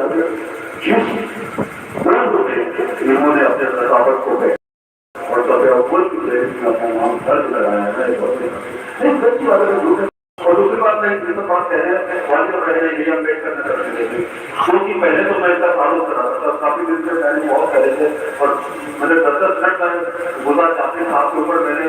جس درد میں انہوں نے اپنے ثقافت کو اور سب اول کی اپنا نام درج لگایا ہے نہیں سچی بات ہے اور دوسری بات میں جیسا بات کہہ رہے ہیں والد پہلے یہ امبیڈکر نے کر دیے تھے کیونکہ پہلے تو میں اس کا تعلق کرا تھا کافی دن سے میں نے بہت پہلے سے اور میں نے 10 منٹ کا گزار چاہتے صاحب کے اوپر میں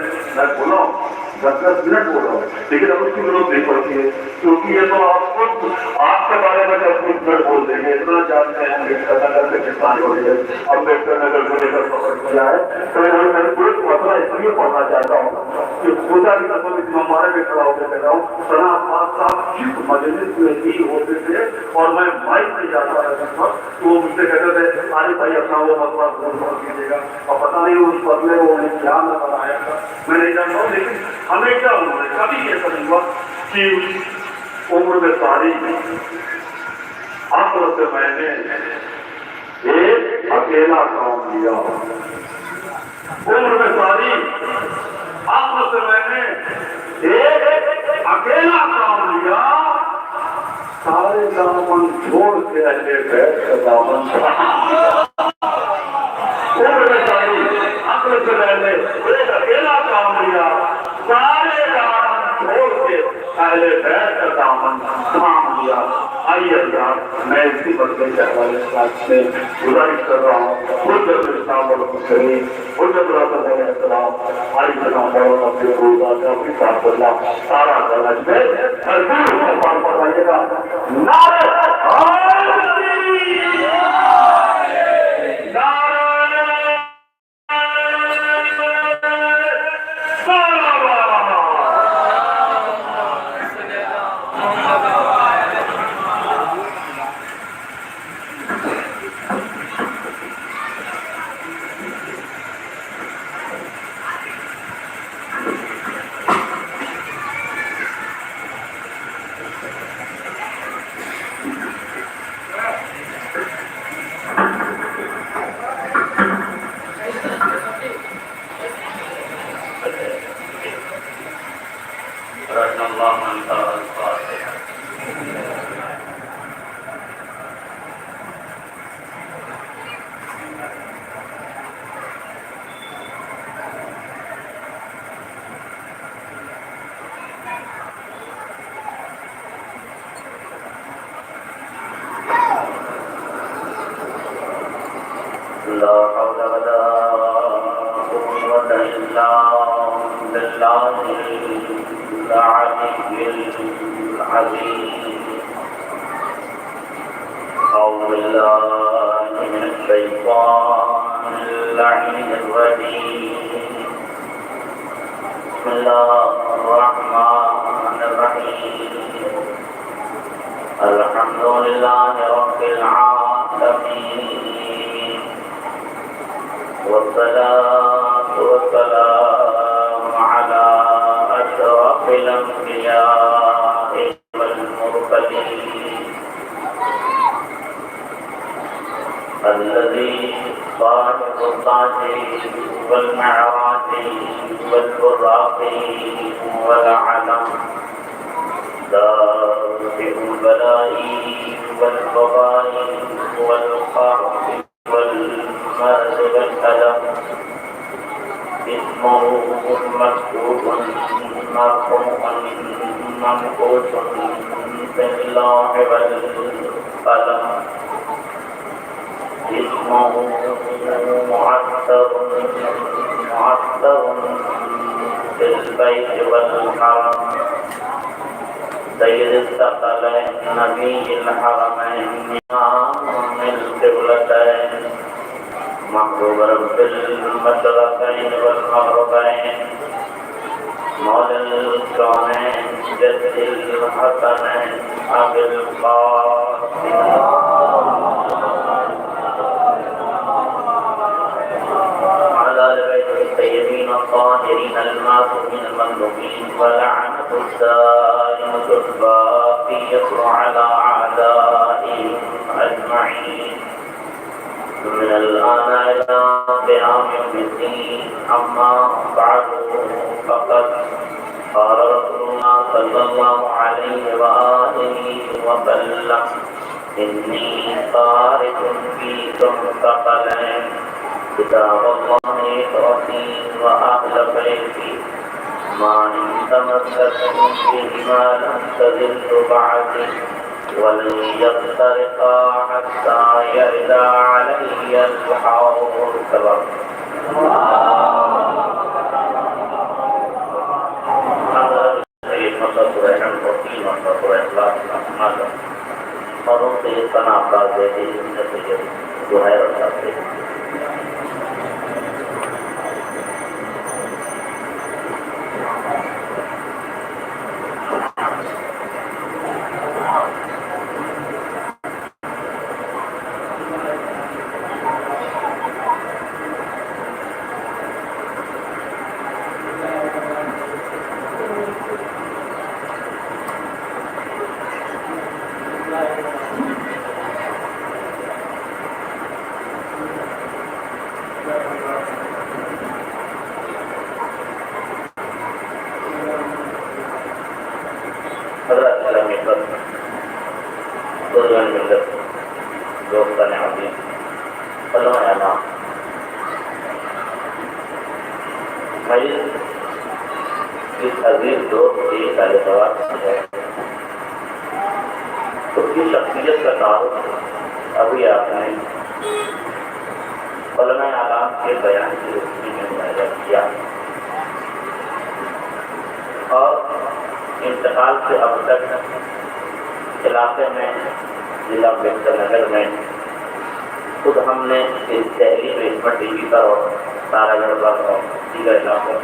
بولا ہوں 10 منٹ بول رہا ہوں لیکن اب اس کی ضرورت نہیں پڑتی ہے کیونکہ یہ تو آپ خود آپ کے بارے میں 10 منٹ بول دیں گے اتنا جانتے ہیں امبیڈکر نگر سے کسان ہو رہی ہے امبیڈکر نگر کو لے کر پکڑ کیا ہے تو میں کوئی مسئلہ اس لیے پڑھنا چاہتا ہوں کہ خدا کی قسم اس ہمارے میں کھڑا ہو کے کہہ رہا ہوں سنا عباس صاحب جس مجلس میں ہی ہوتے تھے اور میں مائک میں جاتا رہتا تھا تو وہ مجھ سے کہتے تھے آج بھائی اپنا وہ مسئلہ ضرور کیجیے گا اور پتہ نہیں اس بدلے وہ انہیں کیا نظر آیا تھا میں نہیں جانتا ہوں لیکن ہمیشہ انہوں نے کبھی ایسا نہیں ہوا کہ عمر میں ساری عقل سے میں نے ایک اکیلا کام لیا عمر میں ساری عقل سے میں نے ایک اکیلا کام لیا سارے دامن چھوڑ کے اہل بیت کا دامن عمر میں ساری عقل سے میں نے ایک اکیلا کام لیا سارے دامن چھوڑ کے اہل بیت کا دامن تھام لیا آئیے حضرات میں اسی مسئلے کے حوالے سے گزارش کر رہا ہوں حجت اسلام اور مسلمین حجت رسول علیہ السلام آئی سلام بڑھو اپنے روزہ سے اپنی صاحب اللہ سارا درج میں حضور کو پان فرمائیے گا نعرہ إني تارك فيكم ثقلين كتاب الله إخوتي وأهل بيتي ما إن تمسكتم بهما لم تضلوا بعدي ولن يفترقا حتى يرد علي الحوض. مروں سے اتنا آباد دے دی ان سے دعائیں رکھتے اس کی شخصیت کا تعارف ابھی آپ نے علماء اعلام کے بیان کی روشنی میں مظاہرہ کیا اور انتقال سے اب تک علاقے میں ضلع بہتر نگر میں خود ہم نے اس دہلی میں ٹی وی پر اور تارا گڑھ پر اور دیگر علاقوں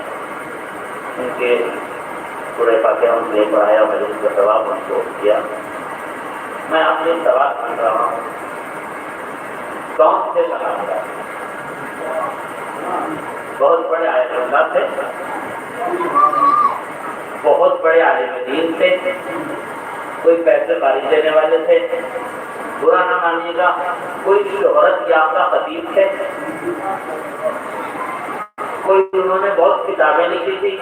ان کے پورے فاتحہ ان سے پڑھایا مجلس کا ثواب منسوخ کیا. میں اپنے سوال پوچھ رہا ہوں کون سے بنا بہت بڑے آیت اللہ تھے, بہت بڑے عالم دین تھے, کوئی پیسے بارش دینے والے تھے, برا نہ مانیے گا کوئی شہرت یافتہ خطیب تھے, کوئی انہوں نے بہت کتابیں لکھی تھی.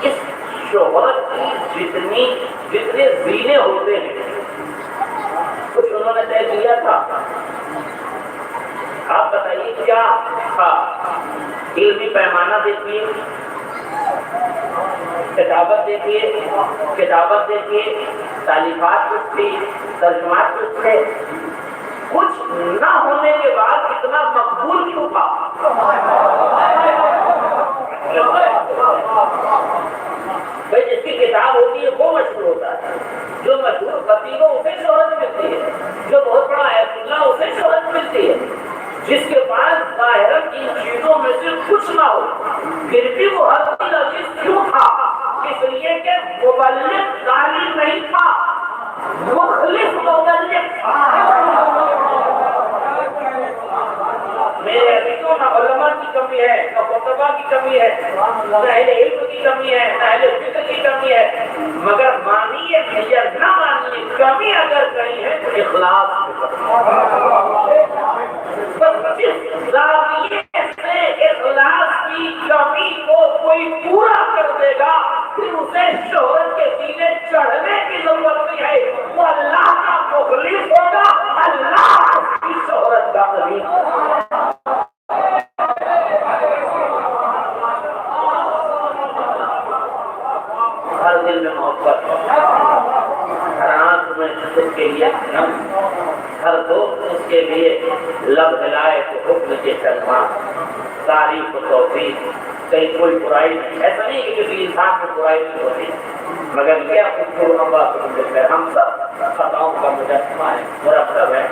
اس شہرت کی جتنے زینے ہوتے ہیں کچھ انہوں نے طے کیا تھا. آپ بتائیے کیا تھا؟ علمی پیمانہ دیکھیے, کتابت دیکھیے, تالیفات کچھ تھی, ترجمات کچھ تھے. کچھ نہ ہونے کے بعد اتنا مقبول کیوں تھا؟ بھائی جس کی کتاب ہوتی ہے وہ مشہور ہوتا ہے, جو مشہور خطیب ہو اسے شہرت ملتی ہے, جو بہت بڑا آیت اللہ اسے شہرت ملتی ہے. جس کے پاس ظاہراً ان چیزوں میں سے کچھ نہ ہو پھر بھی وہ حق عزیز کیوں تھا؟ اس لیے کہ مبلغ تعلیم نہیں تھا, مخلص مبلغ تھا. میرے عزیزوں نہ علماء کی کمی ہے, نہ خطبہ کی کمی ہے, نہ اہل علم کی کمی ہے, نہ اہل فکر کی کمی ہے, مگر مانیے یا نہ مانیے کمی اگر کہیں ہے تو اخلاص. بس جس زاویے سے اخلاص کی کمی کو کوئی پورا کر دے گا پھر اسے شہرت کے سینے چڑھنے کی ضرورت نہیں ہے. وہ اللہ کا مخلص ہوگا, اللہ کی شہرت کا عزیز. ہر دل میں محبت, ہر آنکھ میں اس کے لیے نم, ہر دوست اس کے لیے لب ہلائے تو حکم کے چلنا, تعریف و توفیق. کہیں کوئی برائی نہیں, ایسا نہیں کہ کسی انسان میں برائی نہیں ہوتی, مگر کیا ہم سب خطاؤں کا مجسمہ ہے, مرکب ہے,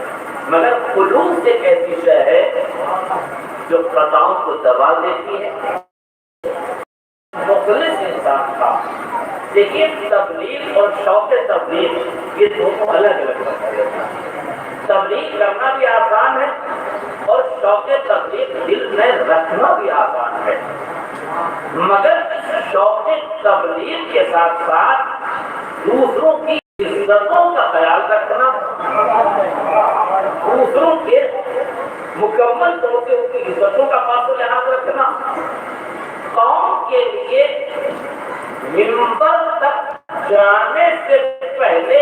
مگر خلوص ایک ایسی شے ہے جو خطاؤں کو دبا دیتی ہے. مخلص انسان تھا. دیکھیے تبلیغ اور شوق تبلیغ یہ دونوں الگ الگ مسئلے ہیں. تبلیغ کرنا بھی آسان ہے اور شوق تبلیغ دل میں رکھنا بھی آسان ہے, مگر شوق تبلیغ کے ساتھ ساتھ دوسروں کی عزتوں کا خیال رکھنا, دوسروں کے مکمل طور سے ان کی عزتوں کا خاص لحاظ رکھنا, قوم کے لیے منبر تک جانے سے پہلے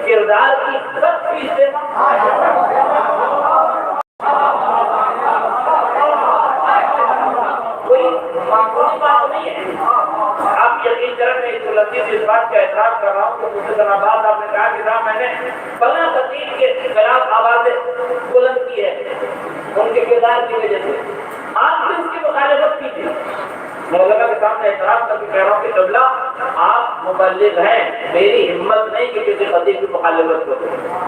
کردار عبدالعزیز اس بات کا اعتراف کر رہا ہوں کہ مجھے جناباد آپ نے کہا کہ صاحب میں نے فلاں خطیب کے خلاف آوازیں بلند کی ہے ان کے کردار کی وجہ سے، آپ بھی اس کی مخالفت کی تھی۔ مولانا کے سامنے اعتراف کر کے کہہ رہا ہوں کہ قبلہ آپ مبلغ ہیں، میری ہمت نہیں کہ کسی خطیب کی مخالفت کروں۔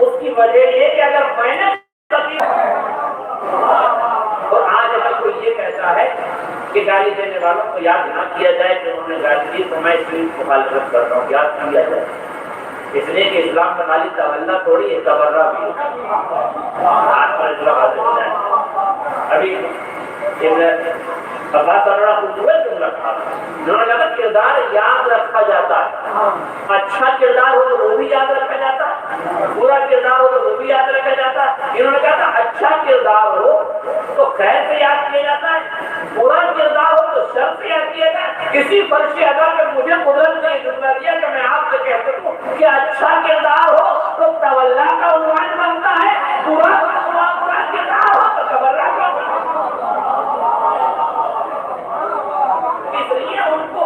اس کی وجہ یہ کہ اگر میں نے اور آج اگر کوئی یہ کہتا ہے کہ گالی دینے والوں کو یاد نہ کیا جائے کہ انہوں نے گالی دی تو میں اس کی مخالفت کر رہا ہوں، یاد کیا جائے، اس لیے کہ اسلام میں خالی تولہ تھوڑی ہے، تبرہ بھی آج پر اسلام حاضر ہو جائے۔ ابھی عباس اللہ خوبصورت جملہ تھا، انہوں نے کہا کردار یاد رکھا جاتا ہے، اچھا کردار ہو تو وہ بھی یاد رکھا جاتا ہے، برا کردار ہو تو وہ بھی یاد رکھا جاتا ہے۔ انہوں نے کہا تھا اچھا کردار ہو تو خیر سے یاد کیا جاتا ہے، برا کردار ہو تو شر سے یاد کیا جاتا ہے۔ اسی فرش ادا میں مجھے قدرت نے جملہ دیا کہ میں آپ سے کہہ سکوں کہ اچھا کردار ہو تو تولا کا عنوان بنتا ہے، برا کردار ہو تو تبرہ کا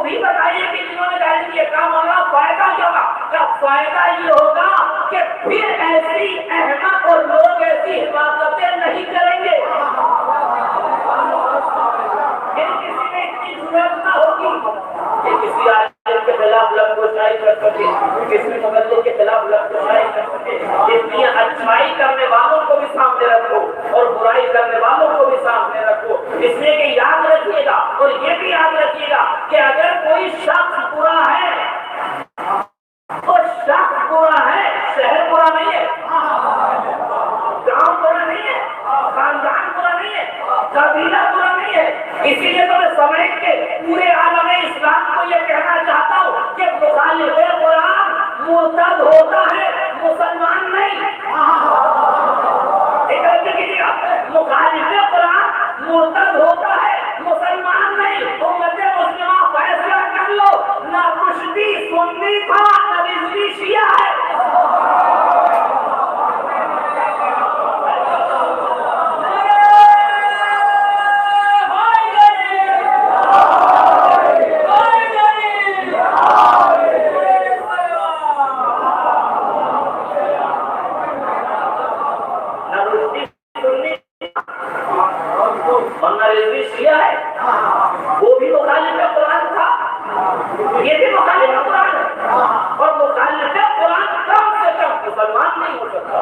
بھی بتائیے کہ جنہوں نے کہا کہ یہ کام ہوگا فائدہ کیا ہوگا؟ کیا فائدہ یہ ہوگا کہ پھر ایسی احمد اور لوگ ایسی حفاظتیں نہیں کریں گے، کسی میں اتنی ضرورت نہ ہوگی کہ کسی عالم کے خلاف لفظ گوشائی کر سکے، کسی مبلغ کے خلاف لفظ گوشائی کر سکے۔ اس لیے اچھائی کرنے والوں کو بھی سامنے رکھو اور برائی کرنے والوں کو بھی سامنے رکھو، اس لیے کہ یاد رکھیے گا اور یہ بھی یاد رکھیے گا کہ اگر کوئی شخص برا ہے تو شخص برا ہے، شہر برا نہیں ہے، گاؤں برا نہیں ہے، خاندان برا نہیں ہے، قبیلہ برا نہیں ہے۔ اسی لیے تو میں سمیٹ کے پورے عالم اسلام کو یہ کہنا چاہتا ہوں کہ مخالف قرآن مرتد ہوتا ہے، مسلمان نہیں۔ مخالف قرآن مرتد ہوتا ہے، مسلمان نہیں۔ امت مسلمہ فیصلہ کر لو، نہ رشدی سنی تھا نہ رضوی شیعہ ہے۔ وہ بھی مخالف قرآن تھا، یہ بھی مخالف قرآن ہے، اور مخالف قرآن کم سے کم مسلمان نہیں ہو سکتا۔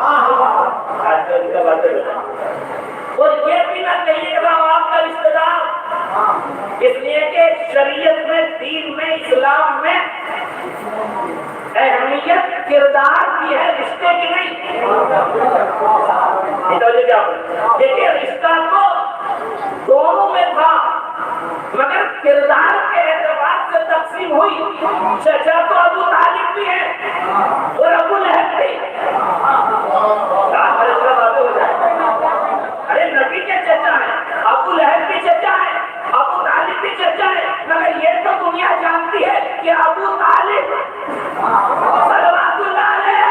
اور یہ بھی نہ کہیے کہ آپ کا رشتے دار، اس لیے کہ شریعت میں، دین میں، اسلام میں اہمیت کردار کی ہے، رشتے کی نہیں۔ دیکھیے رشتہ تو دونوں میں تھا مگر کردار کے اعتبار سے تقسیم ہوئی۔ چچا تو ابو طالب بھی ہے اور ابو لہب بھی۔ ارے نبی کے چچا ہیں، ابو لہب بھی چچا ہے، ابو طالب بھی چچا ہے، مگر یہ تو دنیا جانتی ہے کہ ابو طالب صلوات اللہ علیہ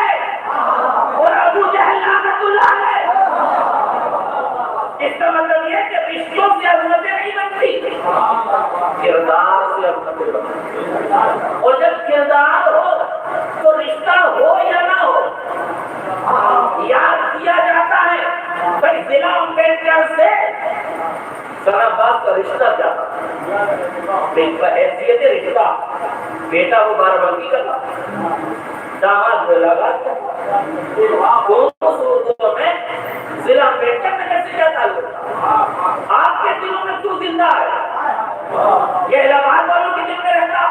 اور ابو جہل لعنت اللہ علیہ۔ اس کا مطلب یہ کہ رشتوں سے عظمتیں نہیں بنتی، کردار سے عظمتیں بنتی۔ اور جب کردار ہو تو رشتہ ہو یا نہ ہو یاد کیا جاتا ہے۔ بھائی ضلع امبیڈکر سے سر عباس کا رشتہ کیا تھا؟ حیثیت رشتہ، بیٹا وہ بارہبنکی کا تھا، داماد لگا تھا۔ دونوں صورتوں میں ضلع امبیڈکر میں کیسے کیا تعلق تھا؟ آپ کے دلوں میں کیوں زندہ ہے؟ یہ الہ آباد والوں کے دل میں رہتا،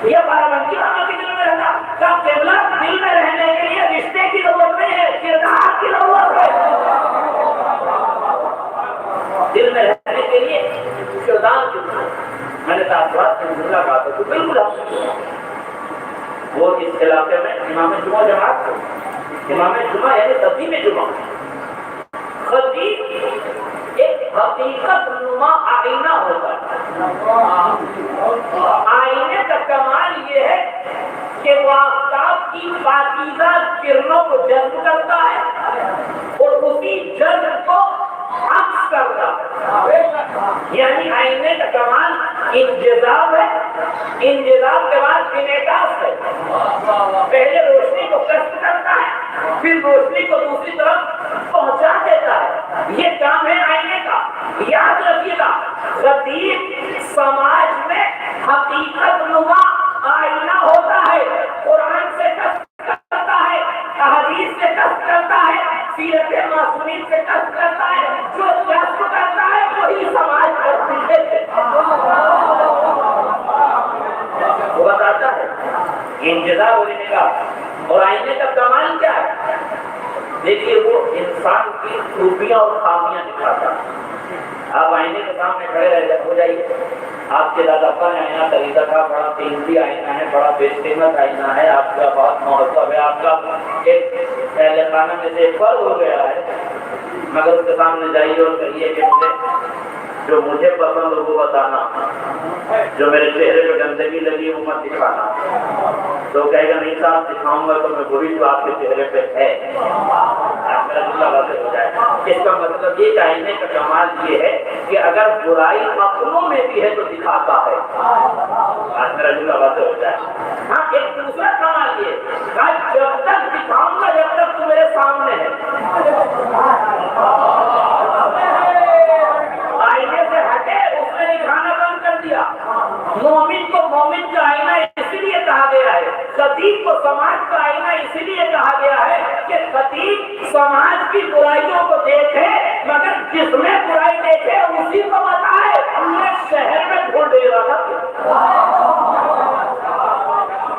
یہ بارہبنکی والوں کے دل میں رہتا۔ کیا قبلہ دل میں رہنے کے لیے رشتے کی ضرورت نہیں ہے، کردار کی ضرورت ہے۔ دل میں رہنے کے لیے کردار کی ضرورت ہے۔ میں نے تاثرات میں جملہ کہا تھا تو بالکل وہ اس علاقے میں امام جمعہ جماعت کو، امام جمعہ یعنی تقدیم جمعہ، خطیب ایک حقیقت نما آئینہ ہوتا ہے۔ آئینے کا کمال یہ ہے کہ وہ آفتاب کی پاکیزہ کرنوں کو جذب کرتا ہے اور اسی جذب کو عکس کرتا ہے۔ یعنی آئینے کا کمال انجذاب ہے انجذاب کے بعد انعکاس ہے، پہلے روشنی کو کشف کرتا ہے، پھر روشنی کو دوسری طرف پہنچا دیتا ہے، یہ کام ہے آئینے کا۔ یاد رکھیے گا، خطیب سماج میں حقیقت نما آئینہ ہوتا ہے، قرآن سے کشف کرتا ہے، احادیث سے کشف کرتا ہے، سیرت معصومین سے کشف کرتا ہے، جو کشف کرتا ہے وہی سماج پر وہ بتاتا ہے انتظار ہونے کا۔ اور آئینے کا کمال کیا ہے؟ دیکھیے، وہ انسان کی خوبیاں اور خامیاں دکھاتا ہے۔ آپ آئینے کے سامنے کھڑے ہو جائیے، آپ کے دادا کا آئینہ خریدا تھا، بڑا قیمتی آئینہ ہے، بڑا بے قیمت آئینہ ہے، آپ کا بہت محبت ہے، آپ کا ایک پہلے خانہ میں سے فرض ہو گیا ہے، مگر اس کے سامنے جائیے اور کہیے کہ جو مجھے پسند ہو وہ بتانا، جو میرے چہرے پہ گندگی لگی وہ مت دکھانا۔ تو کہے گا نہیں صاحب دکھاؤں گا تو میں وہی جو آپ کے چہرے پہ ہے، میرا جملہ واضح ہو جائے۔ اس کا مطلب یہ کہ آئینے کا کمال یہ ہے کہ اگر برائی اپنوں میں بھی ہے تو دکھاتا ہے، میرا جملہ واضح ہو جائے۔ ہاں، ایک دوسرا کمال یہ کہ جب تک دکھاؤں گا جب تک تو میرے سامنے ہے، آئینے سے ہٹے اس نے دکھانا بند کر دیا۔ مومن کو مومن کا آئینہ اسی لیے کہا گیا ہے، خطیب کو سماج کا آئینہ اسی لیے کہا گیا ہے کہ خطیب سماج کی برائیوں کو دیکھے، مگر جس میں برائی دیکھے اسی کو بتائے۔ میں شہر میں ڈھونڈ رہا تھا،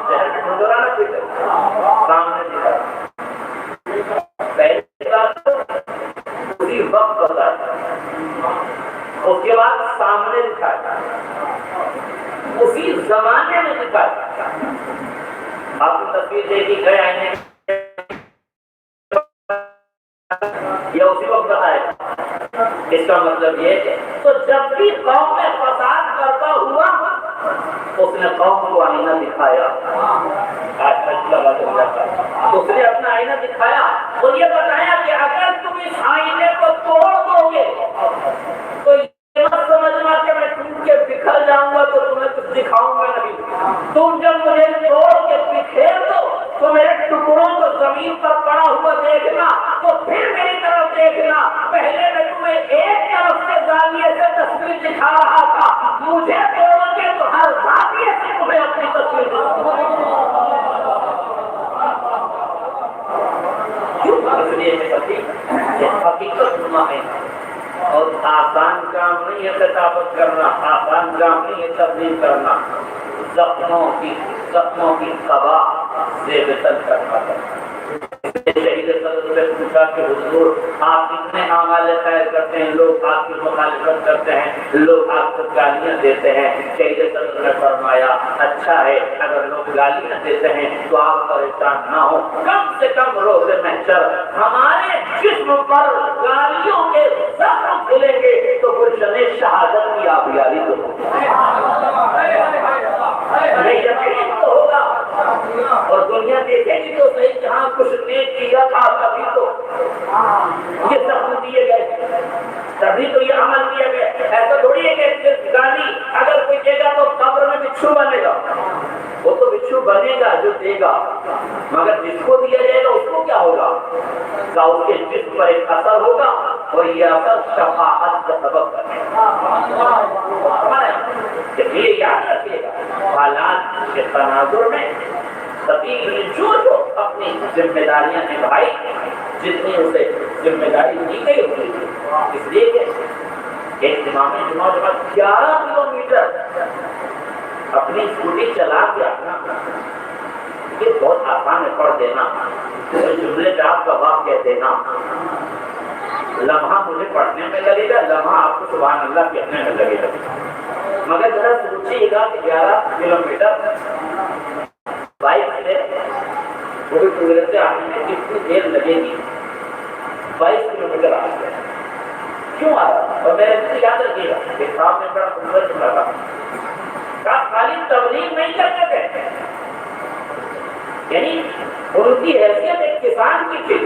شہر میں ڈھونڈ رہا تھا، سامنے دکھا، پہلے اسی وقت بتایا، اس کے بعد سامنے دکھایا، اسی زمانے میں دکھایا۔ آپ کی تصویر دیکھی گئے آئینے یا اسی وقت بتائے، اس کا مطلب یہ ہے تو جب بھی قوم میں فساد کرتا ہوا اس نے قوم کو آئینہ دکھایا، اس نے اپنا آئینہ دکھایا اور یہ بتایا کہ اگر تم اس آئینے کو توڑ دو گے تو یہ مت سمجھنا کہ میں ٹوٹ کے بکھر جاؤں گا تو تمہیں کچھ دکھاؤں گا نہیں۔ تم جب مجھے توڑ کے بکھیر دو تو میرے ٹکڑوں کو زمین پر پڑا ہوا دیکھنا، تو پھر میری طرف دیکھنا۔ پہلے میں تمہیں ایک طرف سے زاویے سے تصویر دکھا رہا تھا، مجھے توڑ کے تو ہر زاویے سے تمہیں اپنی تصویر دکھاؤں گا۔ حقیقت نما ہے اور آسان کام نہیں ہے خطابت کرنا، آسان کام نہیں ہے تبلیغ کرنا، زخموں کی قبا سے بتل کرنا۔ شہید صدر سے پوچھا کہ حضور آپ اتنے اعمال خیر کرتے ہیں، لوگ آپ کی مخالفت کرتے ہیں، لوگ آپ کو گالیاں دیتے ہیں۔ شہید صدر نے فرمایا اچھا ہے اگر لوگ گالیاں دیتے ہیں تو آپ پریشان نہ ہو، کم سے کم روز محشر ہمارے جسم پر گالیوں کے زخم کھلیں گے تو گلشن شہادت کی آبیاری تو ہوگا اور دنیا دیکھے گی تو صحیح جہاں کچھ نیک کیا تھا تبھی تو یہ زخم دیے گئے، تبھی تو یہ عمل کیا گیا۔ ایسا تھوڑی ہے کہ گالی اگر کوئی دے گا تو قبر میں بچھو بنے گا، وہ تو بچھو بنے گا جو دے گا، مگر جس کو دیا جائے گا اس کو کیا ہوگا؟ اس کے جسم پر ایک اثر ہوگا اور یہ اثر شفاعت کا سبب بنے گا۔ یہ یاد رکھیے گا، حالات کے تناظر میں خطیب نے جو اپنی ذمہ داریاں نبھائی، جتنی اسے ذمہ داری دی گئی ہوئی، اس لیے کہ ایک امام جمعہ کے بعد 11 کلومیٹر اپنی اسکوٹی چلا کے آنا یہ بہت آسان ہے پڑھ دینا، جملے پہ آپ کا واقع کہہ دینا، لمحہ مجھے پڑھنے میں لگے گا، لمحہ آپ کو سبحان اللہ کہنے میں لگے گا، مگر ذرا سوچیے گا کہ 11 کلومیٹر بائک سے وہی ٹویلر سے آنے میں کتنی دیر لگے گی؟ 22 کلومیٹر آ گیا، کیوں آ رہا؟ اور میرے یاد رکھیے گا کہ صاحب نے بڑا سندر سنا تھا، خالی تبلیغ نہیں کر سکے، یعنی ان کی حیثیت ایک کسان کی تھی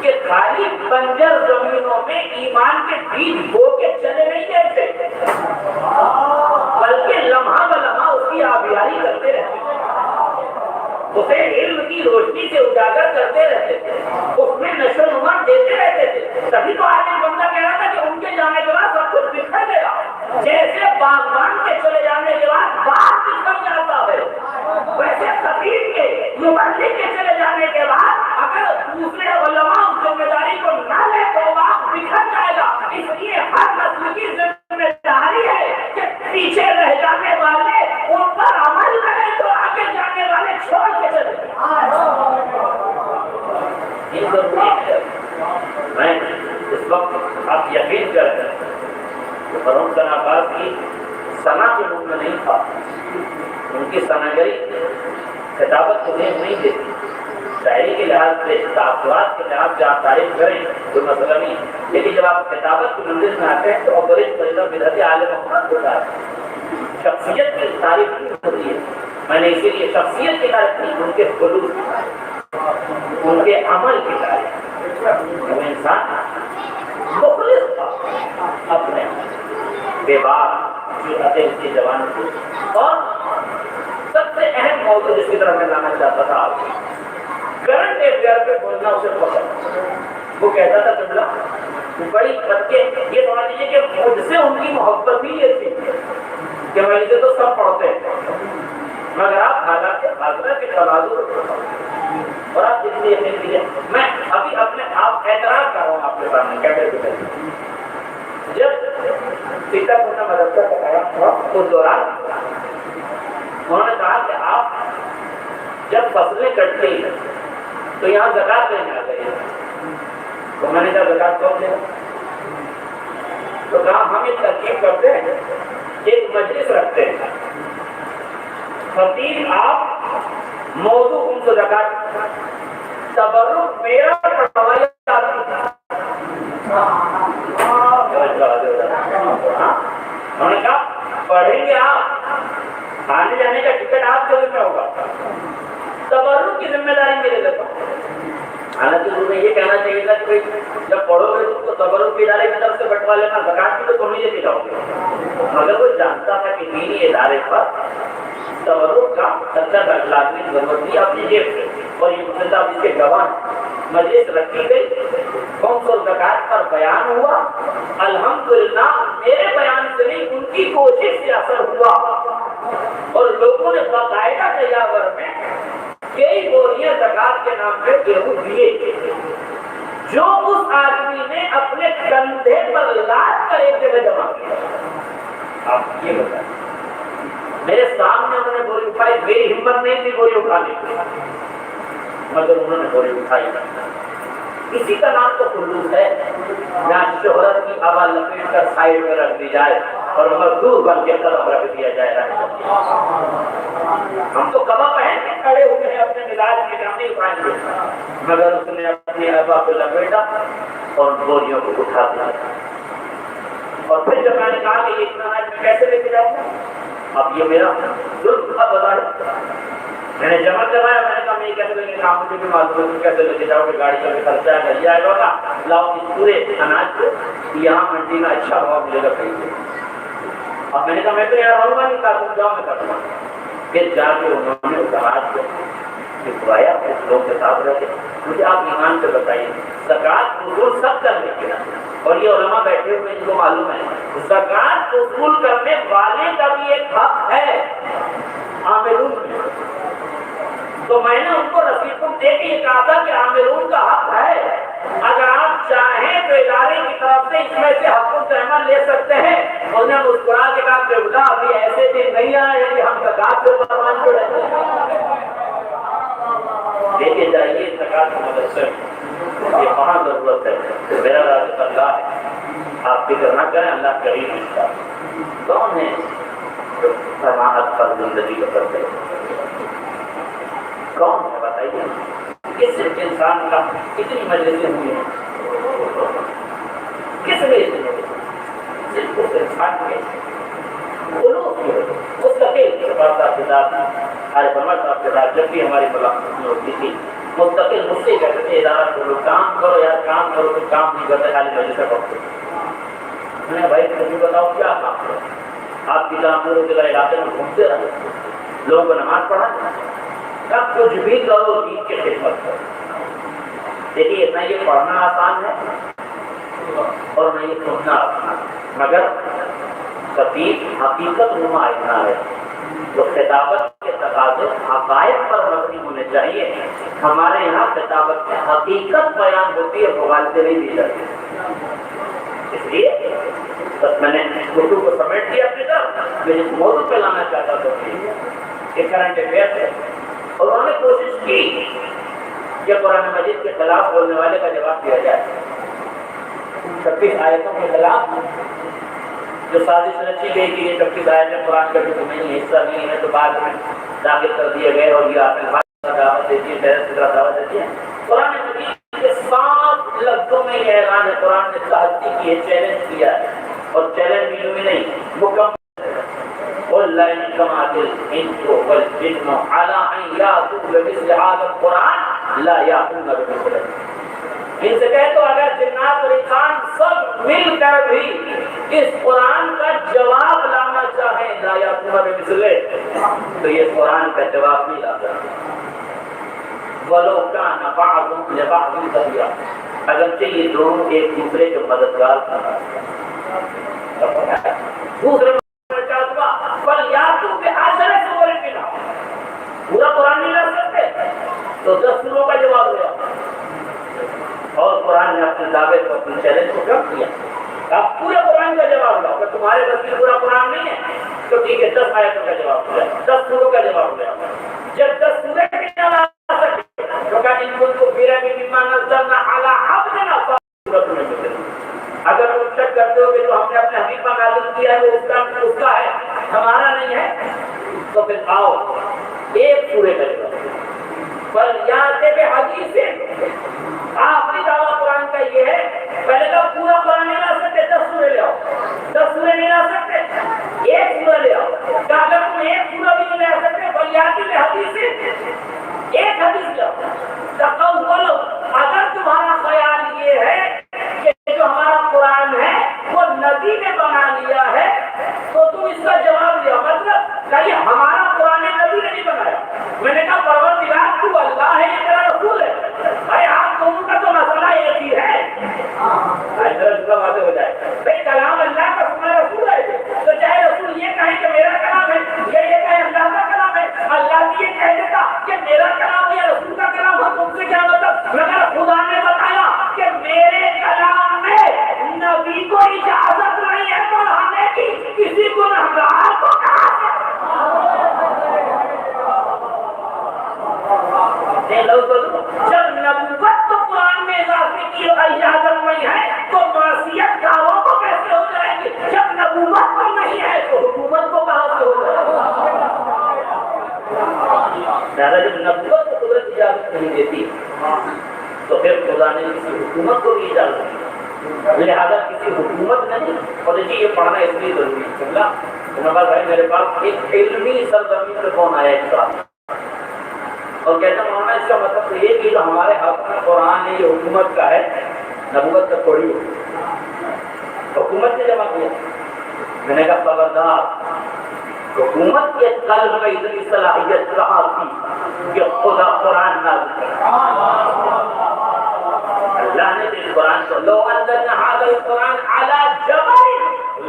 کہ خالی بنجر زمینوں میں ایمان کے بیج بو کے چلے نہیں گئے تھے، بلکہ لمحہ بلمحہ کی آبیاری کرتے رہتے تھے، اسے علم کی روشنی سے اجاگر کرتے رہتے تھے، اس میں نشو و نما دیتے رہتے تھے. تبھی تو آج ایک بندہ کہہ رہا تھا کہ ان کے جانے کے بعد سب کچھ بکھر گیا. جیسے باغبان کے چلے جانے کے بعد باغ بکھر جاتا ہے، ویسے خطیب کے مبلغ کے چلے جانے کے بعد اگر دوسرے علماء اس ذمہ داری کو نہ لے تو باغ بکھر جائے گا. اس لیے ہر نسل کی ذمہ داری ہے کہ پیچھے رہ جانے والے ان پر عمل کریں تو آگے جانے والے چھوڑ کے چلے. یہ ضروری ہے. میں اس وقت آپ یقین کریں کہ فرون ثنا عباس کی ثنا کے منہ میں نہیں تھا، ان کی ثناگری کتابت کو نہیں دیتی. شاعری کے لحاظ سے، تاثرات کے لحاظ سے آپ تعریف کریں کوئی مسئلہ نہیں، لیکن جب آپ کتابت کی منزل میں آتے ہیں تو اوریج فریضہ بدعت عالم محمد ہوتا ہے. شخصیت کی تعریف نہیں ہوتی ہے. میں نے اسی لیے شخصیت کی تعریف نہیں، ان کے خلوص کی تعریف، ان کے عمل کی تعریف. وہ انسان مخلص تھا اپنے بے باک جو عطے اس کی زبان تھی. اور سب سے اہم موضوع جس کی طرف میں لانا چاہتا تھا آپ کرنٹ افیئر پہ بولنا اسے پسند. وہ کہتا تھا قبلہ بڑی بچے یہ سمجھ لیجیے کہ مجھ سے ان کی محبت ہی یہ تھی کہ میں اسے تو سب پڑھتے ہیں مگر آپ حالات حاضرہ کے تواضع اور آپ جتنی یقین کیجیے. میں ابھی اپنے آپ اعتراض کر رہا ہوں آپ کے سامنے کیمرے کے پہلے. جب سیتا پورنا مدرسہ کا قیام ہوا اس دوران انہوں نے کہا کہ آپ جب فصلیں کٹتے ہیں تو یہاں زکات لینے آ گئی. تو میں نے کہا زکات کون دے گا؟ تو کہا ہم ایک ترکیب کرتے ہیں، ایک مجلس رکھتے ہیں، خطیب آپ موضوع ان سے زکات تبرک میرا پڑھوائی آتی. انہوں نے کہا پڑھیں گے آپ، آنے جانے کا ٹکٹ آپ کے ذمہ ہوگا، تبرک کی ذمہ داری میرے لیتا ہوں. حالانکہ انہوں نے یہ کہنا چاہیے تھا کہ جب پڑھو گے تو تبرک کے ادارے کی طرف سے بٹوا لینا، زکات کی تو تم ہی لیتے جاؤ گے. مگر وہ جانتا تھا کہ دینی ادارے پر تبرک کا سچا لازمی ضرورت نہیں. اپنی جیب سے اور یہ مسئلہ اس کے گواہ مجلس رکھی گئی، خمس اور زکات پر بیان ہوا. الحمدللہ میرے بیان سے نہیں ان کی کوشش سے اثر ہوا اور لوگوں نے باقاعدہ تیاور میں کئی بوریاں زکات کے نام پہ گیہوں دیے جو اس آدمی نے اپنے کندھے پر لاد کر ایک جگہ جمع کیا. آپ یہ بتائیں میرے سامنے انہوں نے بوری اٹھائی، میری ہمت نہیں تھی بوری اٹھانے کی مگر انہوں نے بوری اٹھائی. اسی کا نام تو خلوص ہے. جہاں شہرت کی ہوا لپیٹ کر سائڈ میں رکھ دی جائے اور مزدور بن کے قدم رکھ دیا جائے. ہم تو کبا پہن کے کھڑے ہوئے ہیں اپنے مزاج کی جامع اٹھائیں گے مگر اس نے اپنی ہوا کو لپیٹا اور بوریوں کو اٹھا دیا. اور پھر جب میں نے کہا کہ یہ اتنا ہے میں کیسے لے کے جاؤں گا، اب یہ میرا ظلم تھا بتایا. میں نے جمع کروایا، میں نے کہا میں کیسے لے کے کام مجھے بھی معلوم ہے کیسے لے کے جاؤ گے، گاڑی کا بھی خرچہ ہے، گھر جائے گا، لاؤ اس پورے اناج کو یہاں منڈی میں اچھا بھاؤ ملے گا کہیں سے. اب میں نے کہا میں تو یہاں رہوں گا نہیں، کہا تم جاؤ میں کروں گا. پھر جا کے انہوں نے اس اناج کو لکھوایا، اس لوگ کے ساتھ رہے. مجھے آپ ایمان سے بتائیے زکات وصول سب کرنے کے اور یہ علماء بیٹھے ہوئے ان کو معلوم ہے زکات وصول کرنے والے کا بھی ایک حق ہے عاملون میں. تو میں نے ان کو رسید دے کے یہ کہا تھا کہ عاملون کا حق ہے، اگر آپ چاہیں تو ادارے کی طرف سے اس میں سے حق التحمل لے سکتے ہیں. انہوں نے مسکرا کے کہا کہ خدا ابھی ایسے دن نہیں آئے کہ ہم زکات سے فرمان چھوڑیں. لے کے جائیے زکات کی مدد سے، یہ وہاں ضرورت ہے. میرا رازق اللہ ہے، آپ فکر نہ کریں، اللہ کریم انشاءاللہ. کون ہے جو سماحت پر زندگی بسر کرے؟ کون ہے بتائیے؟ کس انسان کا کتنی مجلسیں ہوئی ہیں، کس لیے صرف اس انسان کے مستقل صاحب کے ساتھ ہمارے بمر صاحب کے ساتھ جب بھی ہماری ملاقات ہوتی تھی مستقل مجھ سے کہتے تھے ادارہ کرو، کام کرو یار، کام کرو تو کام نہیں کرتے، خالی مجلسیں پڑھتے. میں نے بھائی تم بتاؤ کیا کام کرو؟ آپ کی طرح پورے علاقے میں گھومتے رہے لوگوں کو نماز پڑھا، اب کچھ بھی کرو دین کی خدمت کرو۔ دیکھیے نہ یہ پڑھنا آسان ہے اور نہ یہ سننا آسان ہے، مگر خطیب حقیقت نما اتنا ہے تو خطابت کے تقاضے حقائق پر مبنی ہونے چاہیے۔ ہمارے یہاں خطابت میں حقیقت بیان ہوتی ہے، مغالطے نہیں دی جاتی۔ اس لیے بس میں نے اردو کو سمیٹ دیا اپنی طرف، میں جس موضوع پہ لانا چاہتا تھا کہ کرنٹ افیئر ہے، اور انہوں نے کوشش کی کہ قرآن مجید کے خلاف بولنے والے کا جواب دیا جائے۔ 36 آیتوں کے خلاف جو سازش رچی گئی کہ یہ 36 آیتیں قرآن کا حکم نہیں ہے، حصہ نہیں ہے، تو بعد میں داخل کر دیے گئے اور یہ آپ نے دعوت دیتی ہے، دعوت دیتی ہے۔ قرآن مجید کے صاف لفظوں میں یہ اعلان ہے، قرآن نے تحدی کی ہے، چیلنج کیا ہے، اور چیلنج بھی یوں نہیں مکمل قل لا اجتمعت الانس والجن على ان ياتوا بمثل هذا القرآن لا ياتون بمثله۔ ان سے کہے تو اگر جنات اور انسان سب مل کر بھی اس قرآن کا جواب لانا چاہیں لا یاتون بمثله، تو یہ قرآن کا جواب نہیں لا سکتے۔ ولو كان بعضهم لبعض ظهيرا، اگرچہ یہ دونوں ایک دوسرے کے مددگار تھا۔ دوسرے پورا قرآن نہیں لا سکتے تو 10 سوروں کا جواب دیا، اور قرآن نے اپنے دعوے کو اپنے چیلنج کو کم کیا۔ آپ پورے قرآن کا جواب لاؤ، اگر تمہارے بس میں پورا قرآن نہیں ہے تو ٹھیک ہے 10 آیتوں کا جواب دیا، 10 سوروں کا جواب دیا۔ جب 10 سورے بھی نہ لا سکتے تو کہا ان کو پھر بھی مما نزلنا علی عبدنا سورۃ میں، اگر تم شک کرتے ہو کہ جو ہم نے اپنے حبیب پر نازل کیا ہے وہ اس کا ہے، ہمارا نہیں ہے، تو پھر آؤ ایک سورے کا جواب پر یاد ہے کہ حدیث سے آخری دعویٰ قرآن کا یہ ہے، پہلے تو پورا قرآن نہیں لا سکتے، 10 سورے لے آؤ، 10 سورے نہیں لا سکتے، ایک سورہ لے آؤ، کہ اگر تم ایک سورہ بھی نہیں لے سکتے پر یاد ہے کہ حدیث سے ایک حدیث لے آؤ۔ تقولوا، اگر تمہارا خیال یہ ہے کہ جو ہمارا قرآن ہے وہ نبی نے بنا لیا ہے تو تم اس کا جواب دیا، مطلب کہ یہ ہمارا قرآن نبی نے نہیں بنایا۔ میں نے کہا پروردگار تو اللہ ہے، یہ تیرا رسول ہے، بھائی آپ دونوں کا تو مسئلہ ایک ہی ہے، واضح ہو جائے بھائی کلام اللہ کا تمہارا رسول ہے، تو چاہے رسول یہ کہیں کہ میرا کلام ہے یا یہ کہے اللہ کا کلام ہے، اللہ بھی یہ کہہ دیتا کہ میرا کلام یا رسول کا کلام ہے، تم سے کیا مطلب؟ مگر خدا نے بتایا کہ میرے کلام میں نبی کو اجازت نہیں ہے پڑھانے کی، کسی گنہگار کو کہا جب نبوت تو قرآن میں اضافے کی اجازت نہیں ہے تو معصیت دعووں کو کیسے ہو جائے گی؟ جب نبوت تو نہیں ہے تو حکومت کو کہاں سے ہو جائے گی؟ جب نبوت کو قدرت اجازت نہیں دیتی تو پھر خدا نے کسی حکومت کو بھی اجازت دی، لہذا کسی حکومت نے اور یہ پڑھنا اس لیے ضروری ہے۔ بھائی میرے پاس ایک علمی سرزمین پہ کون آیا ایک ساتھ اور کہتا مولانا اس کا مطلب تو یہ کہ جو ہمارے ہاتھ میں قرآن ہے یہ حکومت کا ہے، نبوت کا تھوڑی ہو، حکومت نے جمع کیا۔ میں نے کہا خبردار، حکومت کے قلب میں اتنی صلاحیت کہاں تھی کہ خدا قرآن نازل کرے؟ اللہ نے اس قرآن کو لو انزلنا هذا القرآن على جبل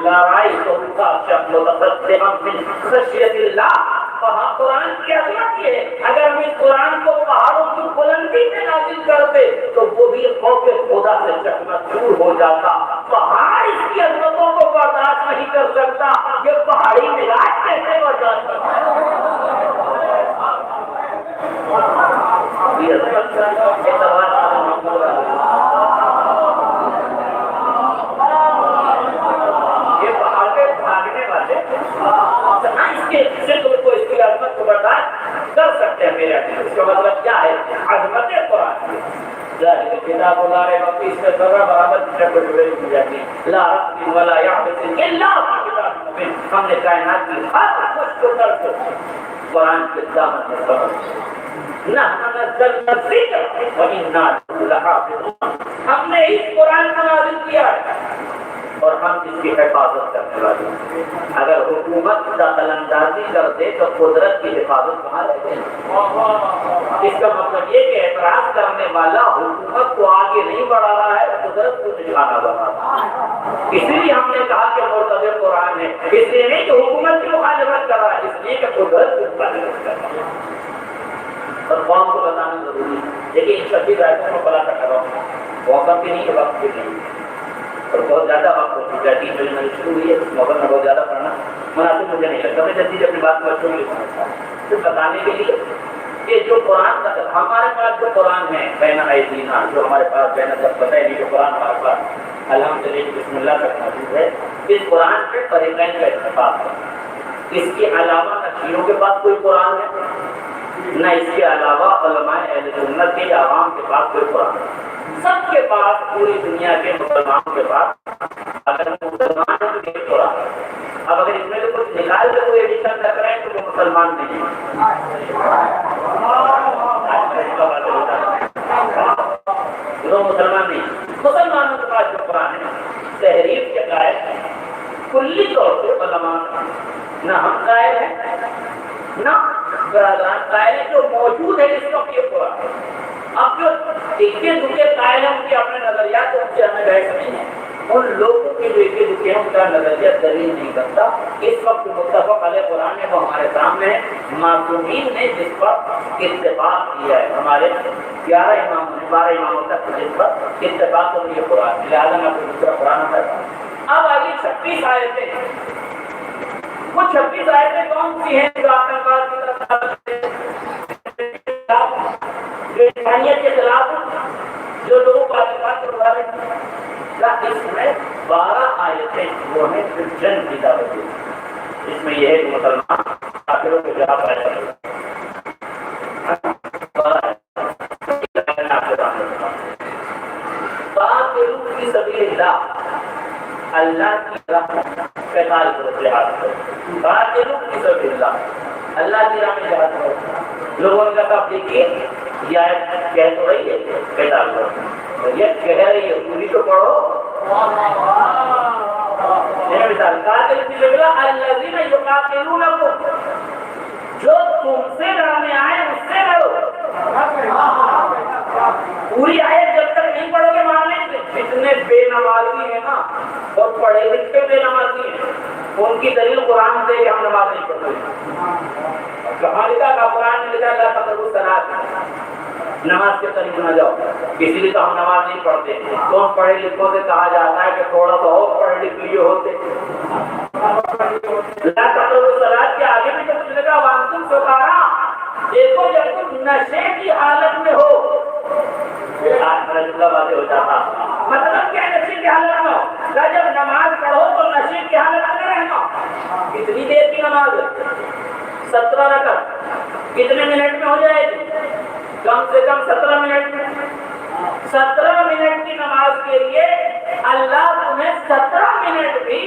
لرأيته خاشعا متصدعا من خشية الله۔ وہاں قرآن کی عظمت یہ ہے، اگر ہم اس قرآن کو پہاڑوں کی بلندی پہ نازل کرتے تو وہ بھی خوف خدا سے چکنا ہو جاتا۔ پہاڑ اس کی عظمتوں کو برداشت نہیں کر سکتا، یہ پہاڑی مزاج کیسے برداشت کرتا یہ عظمت کا اعتبار یہ پہاڑ پہ بھاگنے والے اس کے ذکر کو اس کی عظمت کو برداشت کر سکتے ہیں۔ میرے اس کا مطلب کیا ہے؟ عظمت قرآن کتاب لا ریب فیہ، اس میں ذرا برابر شک و شبہہ کی جاتی ہے، لا رقب ولا یحبس الا فی کتاب مبین۔ ہم نے کائنات کی ہر کچھ کو کر کے قرآن کے دامن میں سمجھ نحن نزلنا الذکر وإنا لہ لحافظون، ہم نے اس قرآن کو نازل کیا ہے اور ہم اس کی حفاظت کرنے والے ہیں۔ اگر حکومت دخل اندازی کر دے تو قدرت کی حفاظت کہاں رہ گئی؟ اس کا مطلب یہ کہ اعتراض کرنے والا حکومت کو آگے نہیں بڑھا رہا ہے، قدرت کو نشانہ بنا رہا ہے۔ اسی لیے ہم نے کہا کہ مرتضی قرآن ہے، اس لیے نہیں کہ حکومت کی مخالفت کر رہا ہے، اس لیے کہ قدرت کی مخالفت کر رہا ہے۔ اور قوم کو بتانا ضروری ہے، لیکن ان سبھی رائٹوں میں خلاصہ کر رہا ہوں، موقع بھی نہیں ہے، وقت بھی نہیں ہے، اور بہت زیادہ وقت ہو چکا ہے، 3 بجے میں شروع ہوئی ہے، اس موقع میں بہت زیادہ پڑھنا مناسب مجھے نہیں لگتا۔ میں جلدی سے اپنی بات بچوں کے لیے سمجھتا ہوں، صرف بتانے کے لیے کہ جو قرآن کا ہمارے پاس جو قرآن ہے بین ایدینا، جو ہمارے پاس بین جب پتہ ہے نہیں جو قرآن ہمارے پاس الحمدللہ بسم اللہ تک موجود ہے، اس قرآن کے فریقین کا اتفاق ہے۔ اس کے علاوہ نہ شیعوں کے پاس کوئی قرآن ہے، نہ اس کے علاوہ علماء اہل سنت کے عوام کے پاس کوئی قرآن ہے۔ سب کے پاس، پوری دنیا کے مسلمانوں کے پاس اگر مسلمان ہیں تو یہ قرآن ہے۔ اب اگر اس میں سے کچھ نکال کے کوئی ایڈیشن نہ کریں تو وہ مسلمان نہیں ہے، وہ مسلمان نہیں۔ مسلمانوں کے پاس جو قرآن ہے تحریف کے قائل کلی طور پہ علماء نہ ہم قائل ہیں نہ برادران قائل ہیں، جو موجود ہے اس وقت یہ قرآن ہے۔ اب جو اکے دکے قائل ہیں ان کے اپنے نظریات ان سے ہمیں بحث نہیں ہے، ان لوگوں کے جو اکے دکے ہیں ان کا نظریہ دلیل نہیں کرتا۔ اس وقت متفق علیہ قرآن ہے وہ ہمارے سامنے ہے، معصومین نے جس پر اتفاق کیا ہے، ہمارے 11 اماموں نے 12 اماموں تک جس پر اتفاق ہو یہ قرآن، لہٰذا میں کوئی دوسرا قرآن ہمارے پاس۔ اب آئیے 26 آیتیں، وہ 26 آیتیں کون سی ہیں جو آتنکواد کی طرف جو انسانیت کے خلاف جو لوگوں کو آتنکواد کو بڑھا رہے ہیں؟ اس میں 12 آیتیں وہ ہیں جو جنگ کی دعوت دی، اس میں یہ ہے کہ مسلمان کافروں کے خلاف ایسا فی سبیل اللہ، اللہ کی راہ میں قتال کرو، جہاد کرو، قاتلوا فی سبیل اللہ، اللہ کی راہ میں جہاد کرو۔ لوگوں نے کہا دیکھیے یہ آیت کہہ تو رہی ہے قتال کرو، یہ کہہ رہی ہے پوری تو پڑھو۔ مثال قاتل فی سبیل اللہ الذین یقاتلونکم، جو تم سے لڑنے آئے اس سے لڑو۔ پوری آیت جب تک نہیں پڑھو گے ماننے سے، جتنے بے نمازی ہیں نا اور پڑھے لکھے بے نمازی ہیں ان کی دلیل قرآن سے کہ ہم نماز نہیں پڑھتے۔ کہاں لکھا کہ قرآن نے لکھا لا تقربوا الصلاۃ، نماز کے قریب نہ جاؤ، اسی لیے تو ہم نماز نہیں پڑھتے۔ تو ہم پڑھے لکھوں سے کہا جاتا ہے کہ تھوڑا سا اور پڑھے لکھ لیے ہوتے۔ لا تقربوا الصلاۃ کے آگے بھی جب لکھا وانتم سکارا، دیکھو جب تم نشے کی حالت میں ہو، واضح ہو جاتا مطلب کیا نشے کی حالت میں ہو، جب نماز پڑھو تو نشے کی حالت میں رہنا۔ کتنی دیر کی نماز ہے؟ 17 رکعت، کتنے منٹ میں ہو جائے گی؟ کم سے کم 17 منٹ میں۔ 17 منٹ کی نماز کے لیے اللہ تمہیں 17 منٹ بھی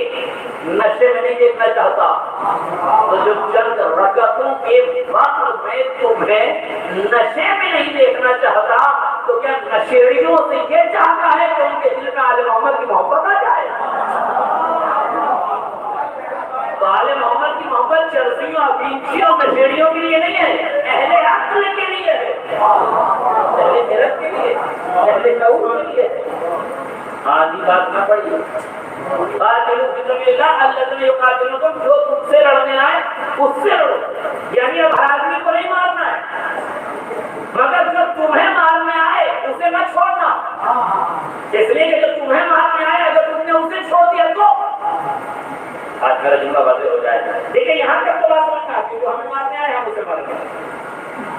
نشے میں نہیں دیکھنا چاہتا، تو جو چند رکعتوں کے وقت میں تمہیں نشے میں نہیں دیکھنا چاہتا تو کیا نشیڑیوں سے یہ چاہتا ہے کہ ان کے دل میں آل محمد کی محبت آ جائے؟ تو آل محمد کی محبت چرسیوں، افیمچیوں، نشیڑیوں کے لیے نہیں ہے، اہل عقل کے لیے ہے، اہل غیرت کے لیے، اہل شعور کے لیے۔ آدھی بات نہ پڑھیے، قاتلوا فی سبیل اللہ الذین یقاتلونکم، جو تم سے لڑنے آئے اس سے لڑو، یعنی اب ہر آدمی کو نہیں مارنا ہے، مگر جو تمہیں مارنے آئے اسے نہ چھوڑنا، اس لیے کہ جو تمہیں مارنے آئے اگر تم نے اسے چھوڑ دیا تو آج میرا جملہ واضح ہو جائے گا۔ دیکھیں یہاں تک تو بات سمجھنا کہ جو ہمیں مارنے آئے ہم اسے ماریں گے۔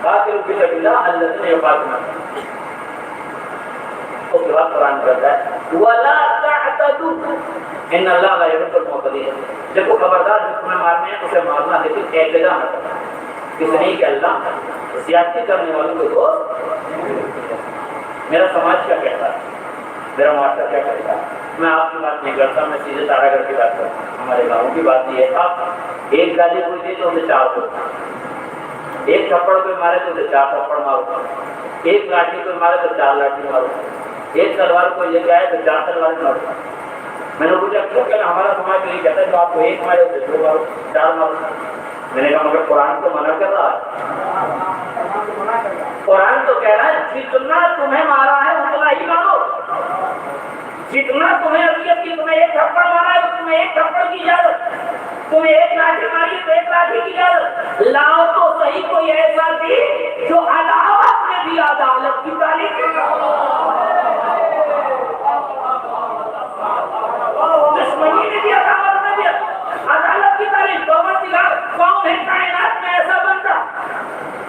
قاتلوا فی سبیل اللہ الذین یقاتلونکم، اس کے بعد قرآن کہتا ہے وَلَا تَعْتَدُوا إِنَّ اللَّهَ لَا يُحِبُّ الْمُعْتَدِينَ، جب وہ خبردار جس تمہیں مارنے ہیں اسے مارنا، لیکن اعتداء نہ کرنا، اس نہیں کہ اللہ زیادتی کرنے والوں کو دوست۔ میرا سماج کیا کہتا ہے، میرا معاشرہ کیا کہتا ہے، میں آپ کی بات نہیں کرتا، میں سیدھے تارا گڑھ کی بات کرتا ہوں۔ ہمارے گاؤں کی بات یہ ہے، آپ ایک گالی کوئی دے تو اسے 4 دو، ایک تھپڑ کوئی مارے تو اسے 4 تھپڑ مارو، ایک لاٹھی کوئی مارے تو 4 لاٹھی مارو، ایک تلوار کوئی لے کے آئے تو 4 تلوار مارو۔ میں نے پوچھا کیوں کہ ہمارا سماج نہیں کہتا جو آپ کو ایک مارے اسے 2 مارو 4 مارو. میں نے کہا مگر قرآن تو منع کر رہا ہے. قرآن تو کہہ رہا ہے جتنا تمہیں مارا ہے اتنا ہی مارو. جتنا تمہیں اذیت کی, تمہیں 1 تھپڑ مارا ہے تمہیں 1 تھپڑ کی اجازت, تمہیں 1 لاٹھی ماری تو 1 لاٹھی کی اجازت. لاؤ تو صحیح کوئی ایسا تھی جو عداوت میں بھی عدالت کی تعلیم دشمنی میں بھی عداوت میں بھی عدالت کی تعلیم. کون ہے کائنات میں ایسا بندہ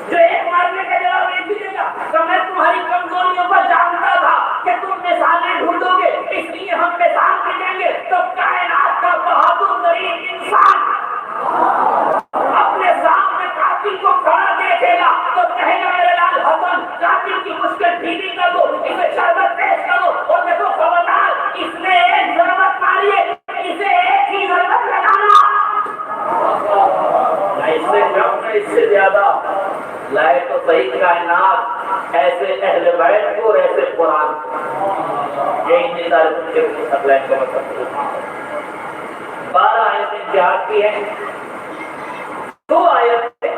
جو 1 مارنے کا جواب نہیں دے گا کہ میں تمہاری کمزوریوں کو جانتا تھا کہ تم مثالیں ڈھونڈو گے اس لیے ہم مثال ملیں گے. تو کائنات کا بہادر ترین انسان اپنے سامنے قاتل کو کھڑا دیکھے گا تو کہے گا میرے لال حسن قاتل کی مشکل ڈھیلی کر دو, اسے شربت پیش کرو. اور دیکھو خبردار اس نے 1 ضربت ماری ہے, اسے 1 ہی ضربت لگانا. اس سے کم نہ اس سے زیادہ لائے تو صحیح کائنات ایسے اہل بیت کو اور ایسے قرآن. یہی مثال کے اپلائی کا مطلب 12 آیتیں جہاد کی ہیں. 2 آیتیں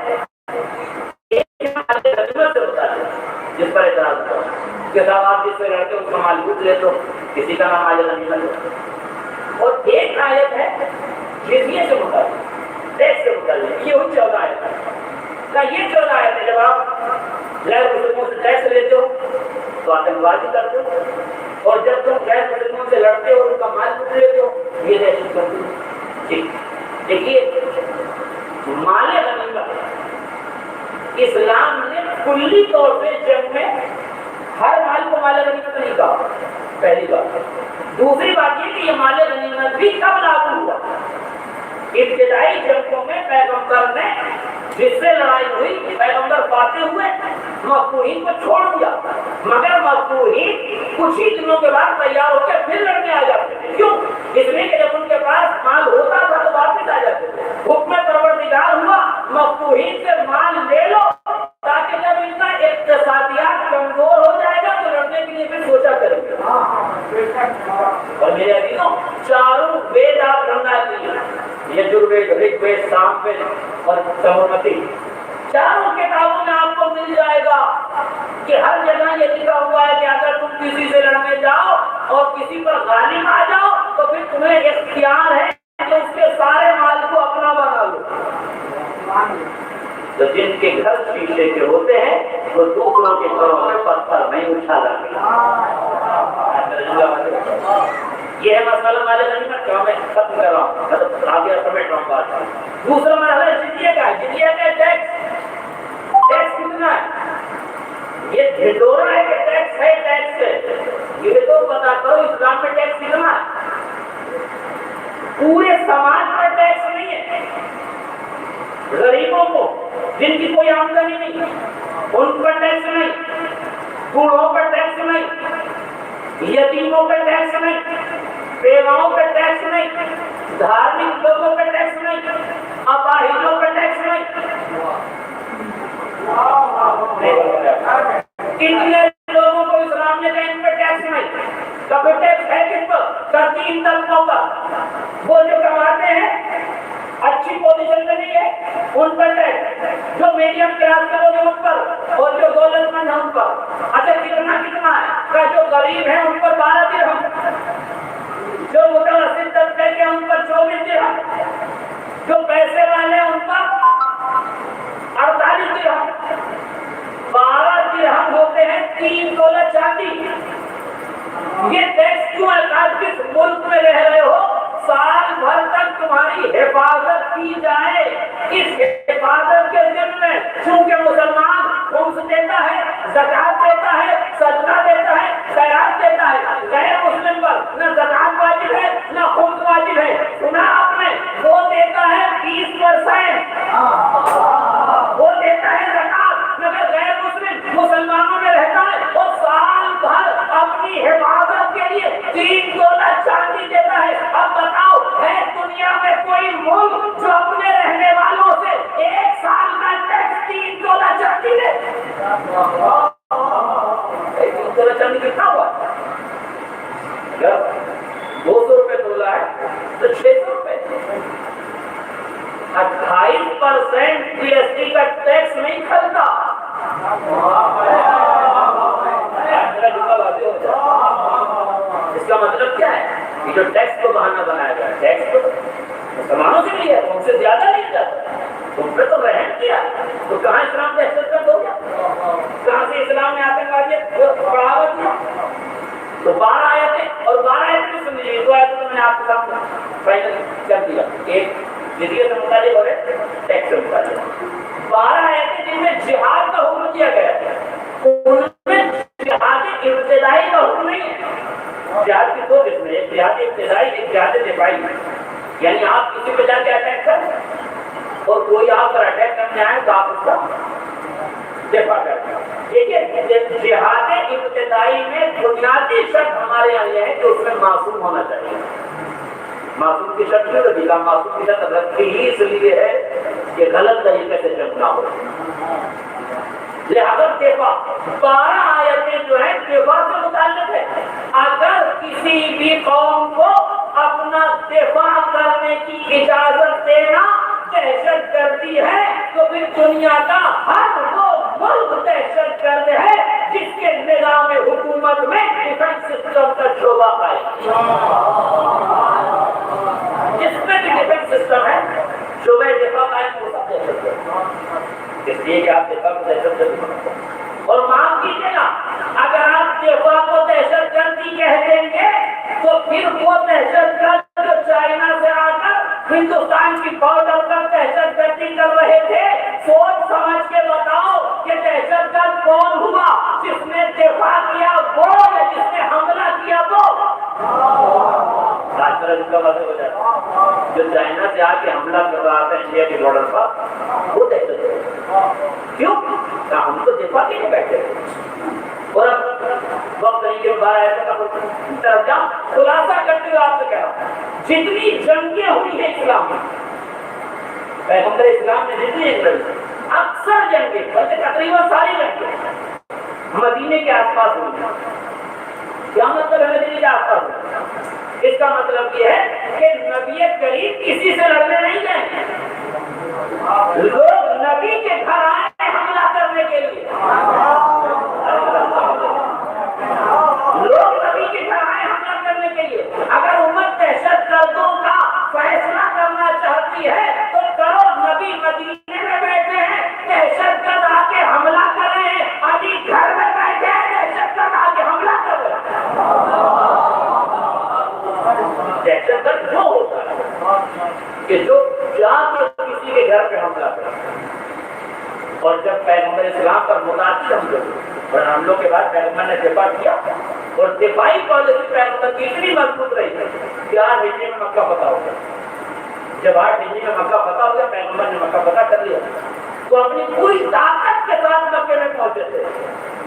ایک غنیمت سے ہوتا ہے جس پر اعتراض کرو کہ صاحب آپ جس سے لڑتے اس کا مال لوٹ لے تو کسی کا نام آج غنیمت ہے. اور ایک آیت ہے جزیے سے متعلق, ٹیکس سے متعلق. یہ ہوئی 14 آیت کا. یہ 14 آیت ہے جب آپ غیر مسلموں سے ٹیکس لیتے ہو تو آتنکوادی کرتے ہو, اور جب تم غیر مسلموں سے لڑتے ہو ان کا مال لوٹ لیتے ہو یہ دہشت گردی. ٹھیک دیکھیے مال غنیمت اسلام نے کلی طور پہ جنگ میں ہر مال کو مال غنیمت نہیں کہا, پہلی بات. دوسری بات یہ کہ یہ مال غنیمت بھی کب لاگو ہوا؟ ابتدائی جنگوں میں پیغمبر نے جس سے لڑائی ہوئی پیغمبر فاتح ہوئے, مقبوحین کو چھوڑ دیا, مگر مقبوحین کچھ ہی دنوں کے بعد تیار ہو کے پھر لڑنے آ جاتے تھے. کیوں؟ اس لیے کہ جب ان کے پاس مال ہوتا تھا تو واپس آ جاتے تھے. حکم پروردگار ہوا مقبوحین سے مال لے لو تاکہ جب ان کا اقتصادیات کمزور ہو جائے گا تو لڑنے کے لیے پھر سوچا کریں گے. اور میرے عزیزوں چاروں وید آپ رنگا لیجیے, یجروید, رگ وید, سام وید اور سمرمتی, چاروں کتابوں میں آپ کو مل جائے گا کہ ہر جگہ یہ لکھا ہوا ہے کہ اگر تم کسی سے لڑنے جاؤ اور کسی پر غالب آ جاؤ تو پھر تمہیں اختیار ہے کہ اس کے سارے مال کو اپنا بنا لو. تو جن کے گھر شیشے کے ہوتے ہیں وہ دوسروں کے گھروں میں پتھر نہیں اچھالا. یہ ہے مسئلہ مال غنیمت کا. میں ختم کر رہا ہوں, مطلب آگے سمیٹ رہا ہوں بات. دوسرا مسئلہ جزیہ کا ہے. جزیہ کا ٹیکس کتنا ہے؟ یہ ڈھنڈورا ہے کہ ٹیکس ہے. ٹیکس ہے یہ تو پتا کرو اسلام میں ٹیکس کتنا ہے. پورے سماج پر ٹیکس نہیں ہے. غریبوں کو جن کی کوئی آمدنی نہیں ان پر ٹیکس نہیں, بوڑھوں پر ٹیکس نہیں, یتیموں پر ٹیکس نہیں, بیواؤں پر ٹیکس نہیں, دھارمک لوگوں پر ٹیکس نہیں, اپاہجوں پر ٹیکس نہیں. اتنے لوگوں کو اسلام نے ان پر ٹیکس نہیں. کبھی ٹیکس ہے کس پر؟ کا 3 طبقوں کا. وہ جو کماتے ہیں اچھی پوزیشن میں نہیں ہے ان پر ٹیکس, جو میڈیم کلاس کے لوگ ہیں ان پر, اور جو دولت مند ہیں ان پر. اچھا کتنا ہے کہ جو غریب ہیں ان پر 12 درہم, جو متوسط طبقے کے ان پر 24 درہم, جو پیسے والے ہیں ان پر 48 درہم. 12 درہم ہوتے ہیں 3 تولہ چاندی. یہ ٹیکس کیوں ہے؟ آج کس ملک میں رہ رہے ہو سال بھر تک تمہاری حفاظت کی جائے. اس حفاظت کے ذمہ چونکہ مسلمان خمس دیتا ہے, زکات دیتا ہے, صدقہ دیتا ہے, خیرات دیتا ہے. غیر مسلم پر نہ زکات واجب ہے نہ خمس واجب ہے. سنا آپ نے, وہ دیتا ہے 20%, وہ دیتا ہے زکات, مگر غیر مسلم مسلمانوں میں رہتا ہے اور سال بھر اپنی حفاظت کے لیے 3 تولہ چاندی دیتا ہے. اب بتاؤ ہے دنیا میں کوئی ملک جو اپنے رہنے والوں سے 1 سال کا ٹیکس 3 تولہ چاندی دے؟ 3 تولہ چاندی کتنا ہوا؟ یہ جو ٹیکس کو بہانہ بنایا گیا ہے، ٹیکس کو مسلمانوں سے لیا، ان سے زیادہ نہیں جاتا، تم پہ تو رحم کیا، تو کہاں اسلام دہشت گرد ہو گیا؟ کہاں سے اسلام نے آتنکوادیت بڑھاوا دیا؟ تو 12 آیتیں اور 12 آیتیں سن لیجیے، 2 آیتیں میں نے آپ کے سامنے فائنل کر دیا، ایک جزیے سے متعلق اور ایک ٹیکس سے متعلق۔ 12 آیتیں جن میں جہاد کا حکم دیا گیا ہے، ان میں جہاد ابتدائی کا حکم نہیں ہے۔ جہاد کی 2 قسمیں، ایک جہاد ابتدائی، ایک جہاد دفاعی، یعنی آپ کسی پہ جا کے اٹیک کریں اور کوئی آپ پر اٹیک کرنے آئے تو آپ اس کا دفاع کرتے ہیں۔ دیکھیے جہاد ابتدائی میں بنیادی شرط ہمارے یہاں یہ ہے کہ اس میں معصوم ہونا چاہیے۔ معصوم کی شرط کیوں رکھی؟ معصوم کی شرط رکھی ہی اس لیے ہے کہ غلط طریقے سے جنگ نہ ہو۔ لہذا دفاع 12 آیتیں جو ہیں دفاع سے متعلق ہے۔ اگر کسی بھی قوم کو اپنا دفاع کرنے کی اجازت دینا دہشت گردی ہے تو پھر دنیا کا ہر وہ ملک دہشت گرد ہے جس کے نظام حکومت میں ڈیفنس سسٹم کا شعبہ ہے۔ جس میں بھی ڈیفنس سسٹم ہے شعبہ دفاع قائم ہو سکتے ہیں، اس لیے کہ آپ دفاع کو دہشت گردی اور معاف کیجیے گا، اگر آپ دفاع کو دہشت گردی کہہ دیں گے تو پھر وہ دہشت گرد جو چائنا سے آ کر ہندوستان کی بارڈر پر دہشت گردی کر رہے تھے، سوچ سمجھ کے بتاؤ کہ دہشت گرد کون ہوا؟ جس نے دفاع کیا وہ یا جس نے حملہ کیا وہ؟ ہو جاتا جو چائنا سے آ کے حملہ کر رہا تھا انڈیا کے بارڈر پر، وہ دہشت گرد کیوں؟ ہم تو دفاع کے لیے بیٹھے تھے۔ اور اب وقت نہیں کہ بارہ ایسا طرف جاؤ، خلاصہ کرتے ہوئے آپ سے کہہ رہا ہوں، جتنی جنگیں ہوئی ہیں اسلام میں، پیغمبر اسلام نے جتنی جنگیں، اکثر جنگیں بلکہ تقریباً ساری جنگیں مدینے کے آس پاس ہوئی ہیں۔ کیا مطلب ہے مدینے کے آس پاس ہوئی؟ اس کا مطلب یہ ہے کہ نبی کریم کسی سے لڑنے نہیں گئے، لوگ نبی کے گھر آئے حملہ کرنے کے لیے، لوگ نبی کے گھر آئے حملہ کرنے کے لیے۔ اگر امت دہشت گردوں کا فیصلہ کرنا چاہتی ہے تو کرو، نبی مدینے میں بیٹھے ہیں، دہشت گرد آ کے حملہ کر رہے ہیں، ابھی گھر میں بیٹھے ہیں، دہشت گرد آ کے حملہ کر رہے ہیں۔ دہشت گرد جو ہوتا ہے کہ جو جا کر کسی کے گھر پہ حملہ کرے، اور جب پیغمبر اسلام پر متعدد حملے اور حملوں کے بعد پیغمبر نے دفاع کیا، اور دفاعی پالیسی پیغمبر کی اتنی مضبوط رہی کہ 8 ہجری میں مکہ فتح ہو گیا۔ جب 8 ہجری میں مکہ فتح ہو گیا، پیغمبر نے مکہ فتح کر لیا تو اپنی پوری طاقت کے ساتھ مکے میں پہنچے تھے۔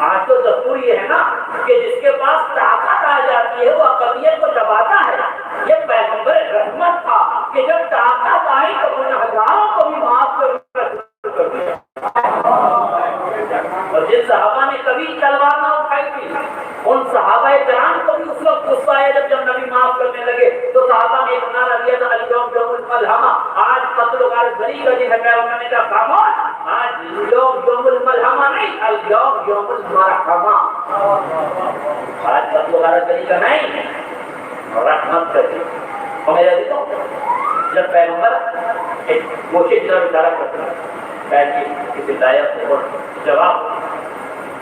آج تو دستور یہ ہے نا کہ جس کے پاس طاقت آ جاتی ہے وہ اقلیت کو دباتا ہے۔ یہ پیغمبر رحمت تھا کہ جب طاقت آئی تو گنہگاروں کو بھی معاف کر دیا۔ اور جن صحابہ نے کبھی تلوار نہ اٹھائی تھی، ان صحابہ کرام کو بھی اس وقت غصہ آیا جب نبی معاف کرنے لگے تو صحابہ نے ایک نعرہ دیا تھا، اليوم یوم الملحمہ، آج قتل و غارت بری کا دن ہے۔ پیغمبر نے کہا خاموش، آج یوم الملحمہ نہیں، اليوم یوم المرحمہ، آج قتل و غارت بری کا نہیں، رحمت کا دن۔ اور میرے عزیزوں، جب پیغمبر ایک کوشش جرا اشارہ کرتے ہیں کسی ہدایت سے اور جواب،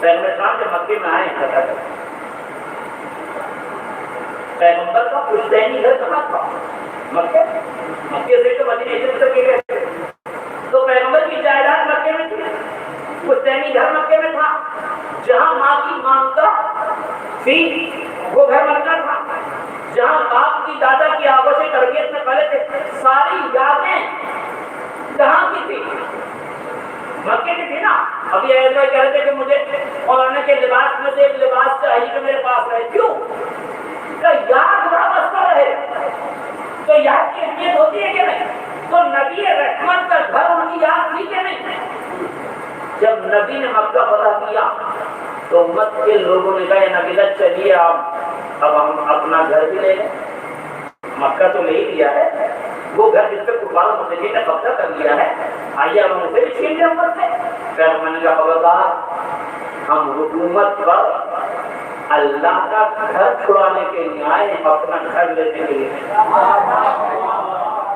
پیغمبر اسلام کے مکے میں آئے فتح کر، پیغمبر کا پشتینی گھر کہاں تھا؟ مکے سے تو مدینے سے گئے تھے، تو پیغمبر کی جائیداد مکے میں تھی، پشتینی گھر مکے میں تھا، جہاں ماں کی مانگتا تھی وہ گھر مکہ تھا، جہاں باپ کی دادا کی آغوش تربیت میں پلے تھے، ساری یادیں کہاں کی تھی؟ مکے کی تھی نا۔ ابھی ایسا کہہ رہے تھے کہ مجھے مولانا کے لباس میں سے ایک لباس چاہیے جو میرے پاس رہے، کیوں؟ کہ یاد وابستہ رہے، تو یاد کی اہمیت ہوتی ہے کہ نہیں؟ تو نبی رحمت کا گھر ان کی یاد تھی کہ نہیں؟ جب نبی نے مکہ فتح کیا تو امت کے لوگوں نے کہا یا نبی اللہ چلیے آپ اب ہم اپنا گھر بھی لے لیں، مکہ تو لے ہی لیا ہے، وہ گھر جس پہ کفار مشرکین نے قبضہ کر لیا ہے، آئیے ہم اسے بھی چھین لیں امت سے۔ پھر میں نے کہا خبردار، ہم حکومت پر اللہ کا گھر چھڑانے کے لیے آئے ہیں، اپنا گھر لینے کے لیے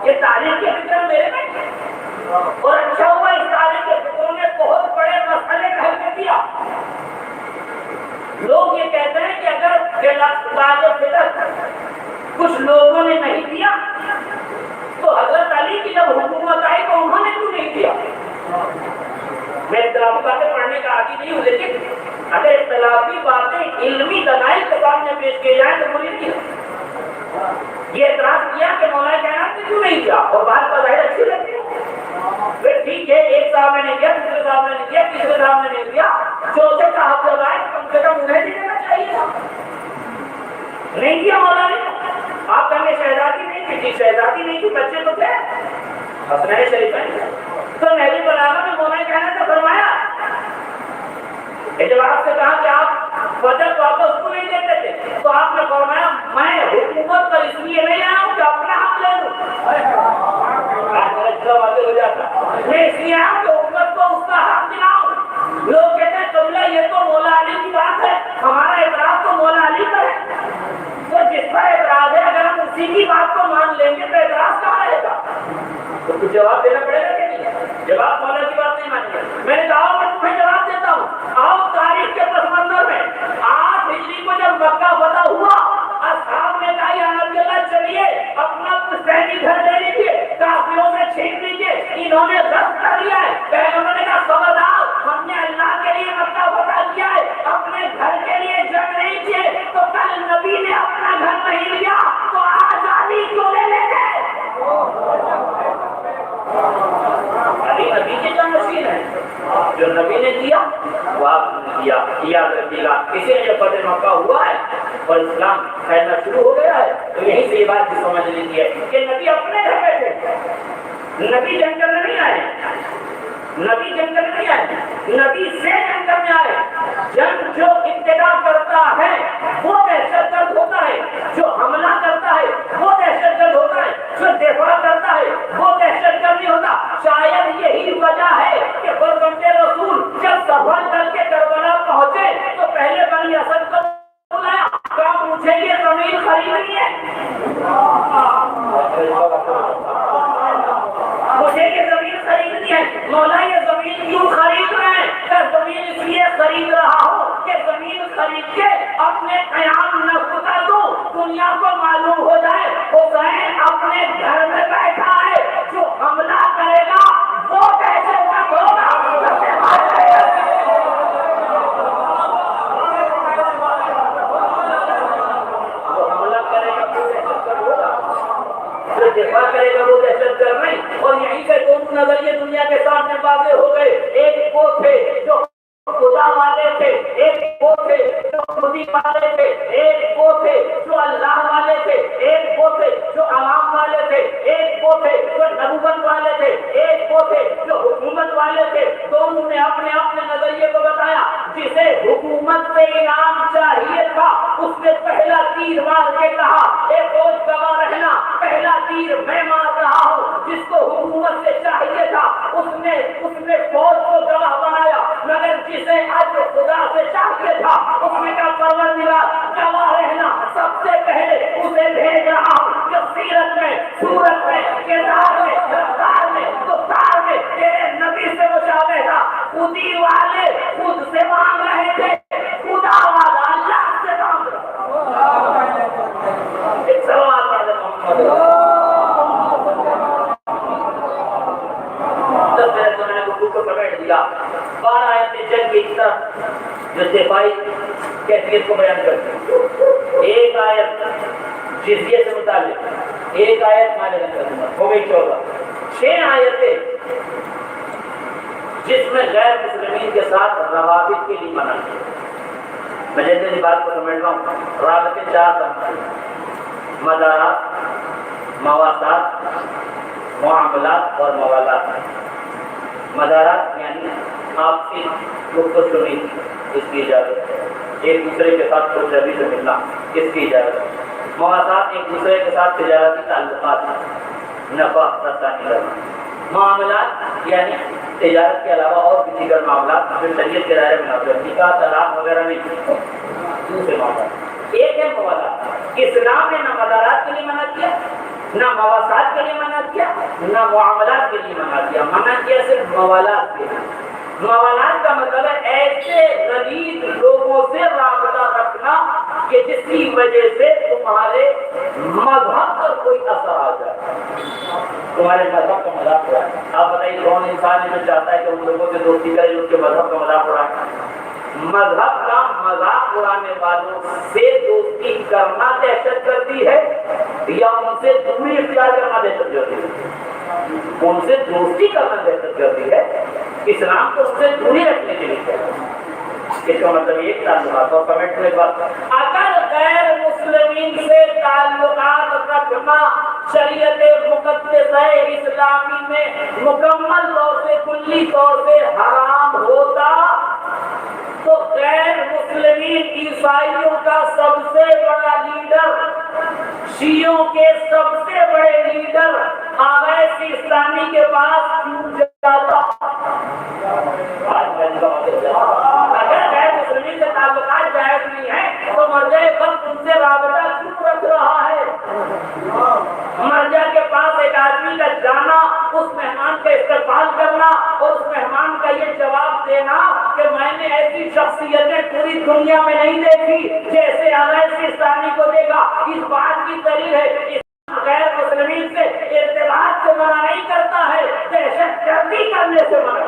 یہ تاریخ کے فکر میرے میں اور اچھا ہوا اس تاریخ کے فکروں نے بہت بڑے مسئلے کا حل کر دیا۔ لوگ یہ کہتے ہیں کہ اگر فطر کچھ لوگوں نے نہیں دیا تو حضرت علی کی جب حکومت آئی تو انہوں نے کیوں نہیں دیا؟ میں اختلافی باتیں پڑھنے کا عادی نہیں ہوں، لیکن اگر اختلافی باتیں علمی دلائل کے سامنے پیش کیے جائیں تو مجھے نہیں یہ اعتراض کیا کہ مولا کائنات نے کیوں نہیں دیا، اور بات کا ظاہر اچھی لگتی ہے پھر ٹھیک ہے، ایک صاحب نے دیا، دوسرے صاحب نے دیا، تیسرے صاحب نے نہیں دیا، چوتھے صاحب جب آئے کم سے کم انہیں بھی دینا چاہیے تھا، نہیں دیا مولا نے۔ آپ کہیں گے شہزادی نہیں تھی، جی شہزادی نہیں تھی، بچے تو تھے حسنین شریفین۔ تو نہری بلاغہ میں مولا کائنات نے فرمایا جب آپ سے کہا کہ آپ وجہ واپس کو نہیں دیتے تھے تو آپ نے فرمایا میں حکومت پر اس لیے نہیں آیا ہوں کہ اپنا حق لے لوں، ہو جاتا میں اس لیے آیا ہوں کہ حکومت کو اس کا حق دلاؤں۔ لوگ کہتے ہیں قبلہ یہ تو مولا علی کی بات ہے، ہمارا اعتراض تو مولا علی پر ہے، تو جس پر اعتراض ہے اگر ہم اسی کی بات کو مان لیں گے تو اعتراض کہاں رہے گا؟ تو کچھ جواب دینا پڑے گا کہ نہیں؟ جواب مولا کی بات نہیں مانیں گے۔ میں نے کہا میں تمہیں جواب دیتا ہوں، آؤ تاریخ کے پس منظر میں 8 ہجری کو جب مکہ فتح ہوا، اصحاب نے کہا یا نبی اللہ چلیے اپنا سینی گھر لے لیجیے، کافروں سے چھین لیجیے، انہوں نے ضبط کر لیا ہے۔ پیغمبر نے کہا خبردار، ہم نے اللہ کے لیے مکہ فتح کیا ہے، اپنے گھر کے لیے جنگ نہیں کیے، تو کل نبی نے اپنا گھر نہیں لیا تو آج علی کیوں لے لیتے؟ علی نبی کے جان نشین ہے، جو نبی نے دیا وہ آپ نے دیا، یاد رکھیے گا۔ اسی لیے فتح مکہ ہوا ہے اور اسلام پھیلنا شروع ہو گیا ہے، تو یہیں سے یہ بات بھی سمجھ لیجیے ہے کہ نبی اپنے گھر میں تھے، نبی جنگل میں نہیں آئے، نبی جنگل میں نہیں آئے، نبی سے جنگل میں آئے۔ جنگ جو ابتدا کرتا ہے وہ دہشت گرد ہوتا ہے، جو حملہ کرتا ہے وہ دہشت گرد ہوتا ہے، جو دفاع کرتا ہے وہ دہشت گرد نہیں ہوتا۔ شاید یہی وجہ ہے کہ فرزند رسول جب سفر کر کے کربلا پہنچے تو پہلے بنی اسد کو بلایا، کہا مجھے یہ زمین خریدنی ہے، مجھے یہ زمین خریدنی ہے۔ مولا یہ زمین کیوں خرید رہے ہیں؟ کہ زمین اس لیے خرید رہا ہوں کہ زمین خرید کے اپنے قیام نفس کر دوں، دنیا کو معلوم ہو جائے حسین اپنے گھر میں بیٹھا ہے، جو حملہ کرے گا وہ دہشت گرد ہوگا۔ دفاع کرے گا وہ دہشت گرد نہیں۔ اور یہیں سے دونوں نظریے دنیا کے سامنے واضح ہو گئے، ایک وہ تھے جو خدا والے تھے، ایک وہ تھے جو خودی والے تھے، ایک وہ تھے جو اللہ والے تھے، ایک وہ تھے جو عوام والے تھے، ایک وہ تھے جو نبوت والے تھے، ایک وہ تھے جو حکومت والے تھے۔ دونوں نے اپنے اپنے نظریے کو بتایا۔ جسے حکومت سے انعام چاہیے تھا اس نے پہلا تیر مار کے کہا اے فوج گواہ رہنا، پہلا تیر میں مار رہا ہوں۔ جس کو حکومت سے چاہیے تھا اس نے فوج کو گواہ بنایا، مگر جسے آج خدا سے چاہیے تھا اس نے کہا پروردگار گواہ رہنا، سب سے پہلے اسے بھیج رہا ہوں جو سیرت میں، صورت میں، کردار میں، رفتار میں، گفتار میں تیرے نبی سے مشابہ تھا۔ خودی والے خود سے مانگ رہے تھے، خدا والا اللہ سے مانگ رہا۔ ایک سوال پڑھ محمد کو سمیٹ دیا 12 آیتیں جنگ کی طرف جو دفاعی کیفیت کو بیان کرتے ہیں، ایک آیت جزیے سے متعلق، ایک آیت مال غنیمت، ہو گئی 14، 6 آیتیں جس میں غیر مسلمین کے ساتھ روابط کے لیے منع ہے۔ میں جیسے بات کو سمجھ رہا ہوں، رابطے 4 طرح، مدارات، مواسات، معاملات اور موالات۔ مدارات یعنی آپسی گفت و شنید، اس کی اجازت ہے، ایک دوسرے کے ساتھ خوشحالی سے ملنا، اس کی اجازت ہے۔ مواسات ایک دوسرے کے ساتھ تجارتی تعلقات، نفع رسانی کرنا۔ معاملات یعنی تجارت کے علاوہ اور بھی دیگر معاملات جو شریعت کے دائرے میں آتے ہیں، نکاح، طلاق وغیرہ نہیں، دوسرے معاملات. ایک ہے موالات. اسلام نے نہ مدارات کے لیے منع کیا، نہ مواسات کے لیے منع کیا، نہ معاملات کے لیے منع کیا. منع کیا صرف موالات کے لیے. موالات کا مطلب ہے ایسے غریب لوگوں سے رابطہ رکھنا کہ جس کی وجہ سے تمہارے مذہب پر کوئی اثر آ جائے، تمہارے مذہب کا مذاق اڑائے. آپ بتائیے کون انسان یہ چاہتا ہے کہ ان لوگوں سے دوستی کرے جو اس کے مذہب کا مذاق اڑائے؟ مذہب کا مذاق اڑانے والوں سے دوستی کرنا دہشت گردی ہے یا ان سے دوری اختیار کرنا دہشت گردی ہے؟ ان سے دوستی کرنا دہشت گردی ہے. اسلام کو اس سے دوری رکھنے کے لیے اس کا مطلب ایک تعلقات اور کمنٹ میں بات. اگر غیر مسلمین سے تعلقات رکھنا شریعت مقدسہ اسلامی میں مکمل طور سے کلی طور سے حرام ہوتا تو غیر مسلمین عیسائیوں کا سب سے بڑا لیڈر، شیعوں کے سب سے بڑے لیڈر آغاز سیستانی کے پاس کیوں جاتا؟ اگر غیر مسلمین سے تعلقات جائز نہیں ہے تو مرجع وقت ان سے رابطہ کیوں رکھ رہا ہے؟ مرجع کے پاس ایک آدمی کا جانا، اس مہمان کا استقبال کرنا اور اس مہمان کا یہ جواب دینا کہ میں نے ایسی شخصیتیں پوری دنیا میں نہیں دیکھی جیسے آغاز سیستانی کو دیکھا، اس بات کی دلیل ہے کہ غیر مسلمین سے ارتباط سے منع نہیں کرتا ہے، دہشت گردی کرنے سے منع.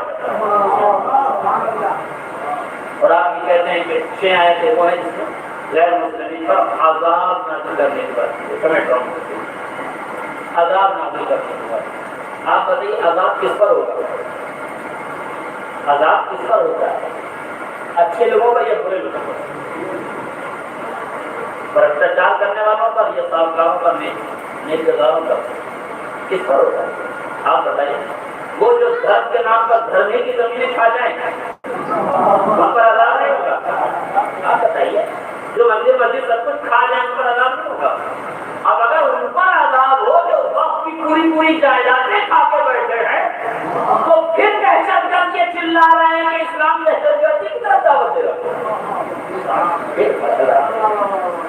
اور آپ یہ کہتے ہیں کہ 6 آیتیں وہ ہیں جس میں غیر مسلمین پر عذاب نازل کرنے کی بات ہے. کمنٹ کروں عذاب نازل کرنے کی بات. آپ بتائیے عذاب کس پر ہوگا؟ عذاب کس پر ہوتا ہے؟ اچھے لوگوں پر یا برے لوگوں پر؟ بھرشٹاچار کرنے والوں پر یا صاحبکاروں پر نہیں، نیک گزاروں پر؟ کس پر ہوتا ہے؟ آپ بتائیے. وہ جو دھرم کے نام پر دھرنے کی زمینیں کھا جائیں ان پر عذاب نہیں ہوگا؟ آپ بتائیے. جو مندر مسجد سب کچھ کھا جائیں ان پر عذاب نہیں ہوگا؟ اب اگر ان پر عذاب ہو جو وقت کی پوری جائیدادیں کھا کے بیٹھے ہیں تو پھر دہشت گرد یہ چلا رہے ہیں کہ اسلام دہشت گردی کی طرف دعوت دے رہا ہے.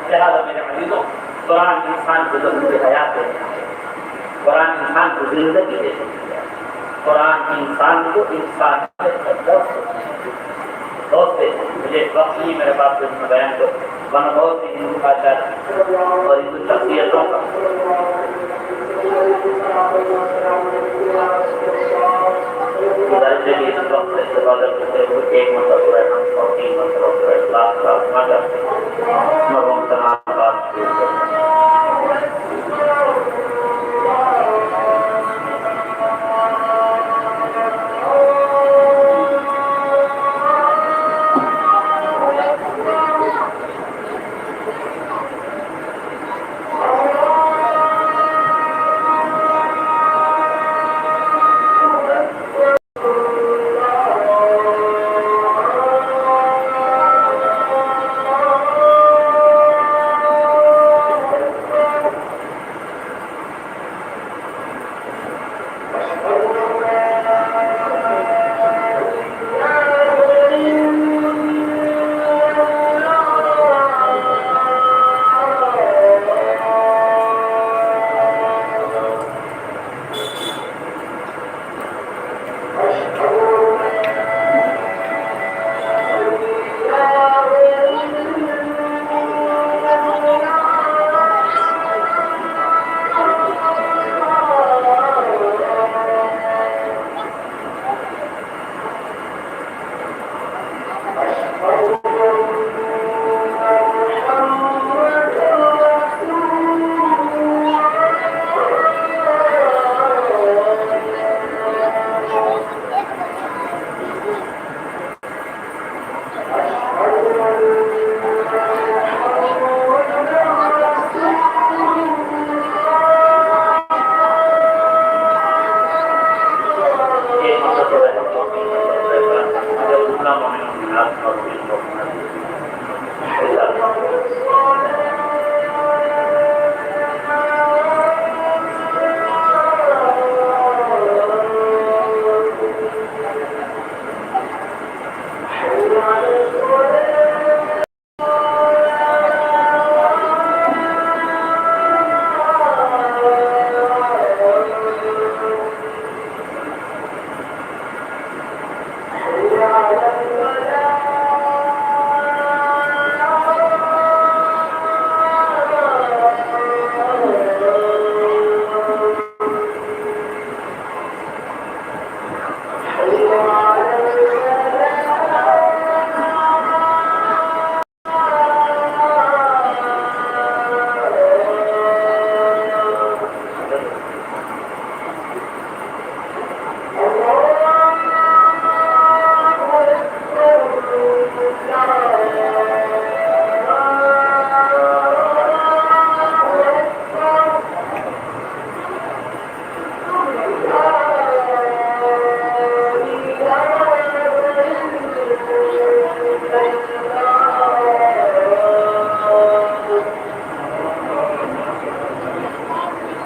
لہٰذا میرے عزیزوں، قرآن انسان کو زندگی حیات دیتا ہے، قرآن انسان کو زندگی دے سکتی ہے، قرآن انسان کو انسان دوستے. مجھے وقت نہیں میرے پاس کچھ میں بیان کو بنا بہت سی ہندو بھاشا اور ہندو شخصیتوں کا گزارش ہے کہ اس وقت استفادہ کرتے ہوئے 1 مرتبہ رہنا اور 3 مرتبہ اخلاق کا مگر مرحوم تمام بات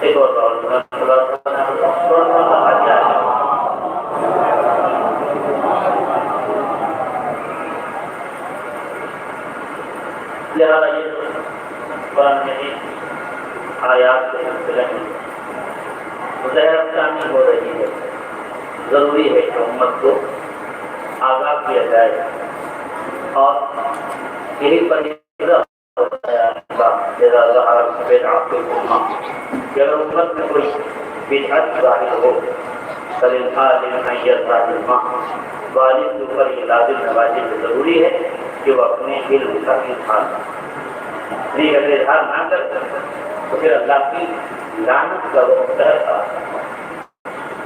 ایک اور لہٰذا یہ قرآن میں آیات کے سلسلے میں ظاہر افطانی ہو رہی ہے، ضروری ہے کہ امت کو آگاہ کیا جائے اور یہی پریشہ ہوتا ہے کہ اگر امت میں کوئی بدعت ظاہر ہو والد کے اوپر یہ لازم نوازی سے ضروری ہے کہ وہ اپنے علم کا اظہار نہیں، اگر اظہار نہ کر تو پھر اللہ کی لعنت کا وہ مستحق ہے۔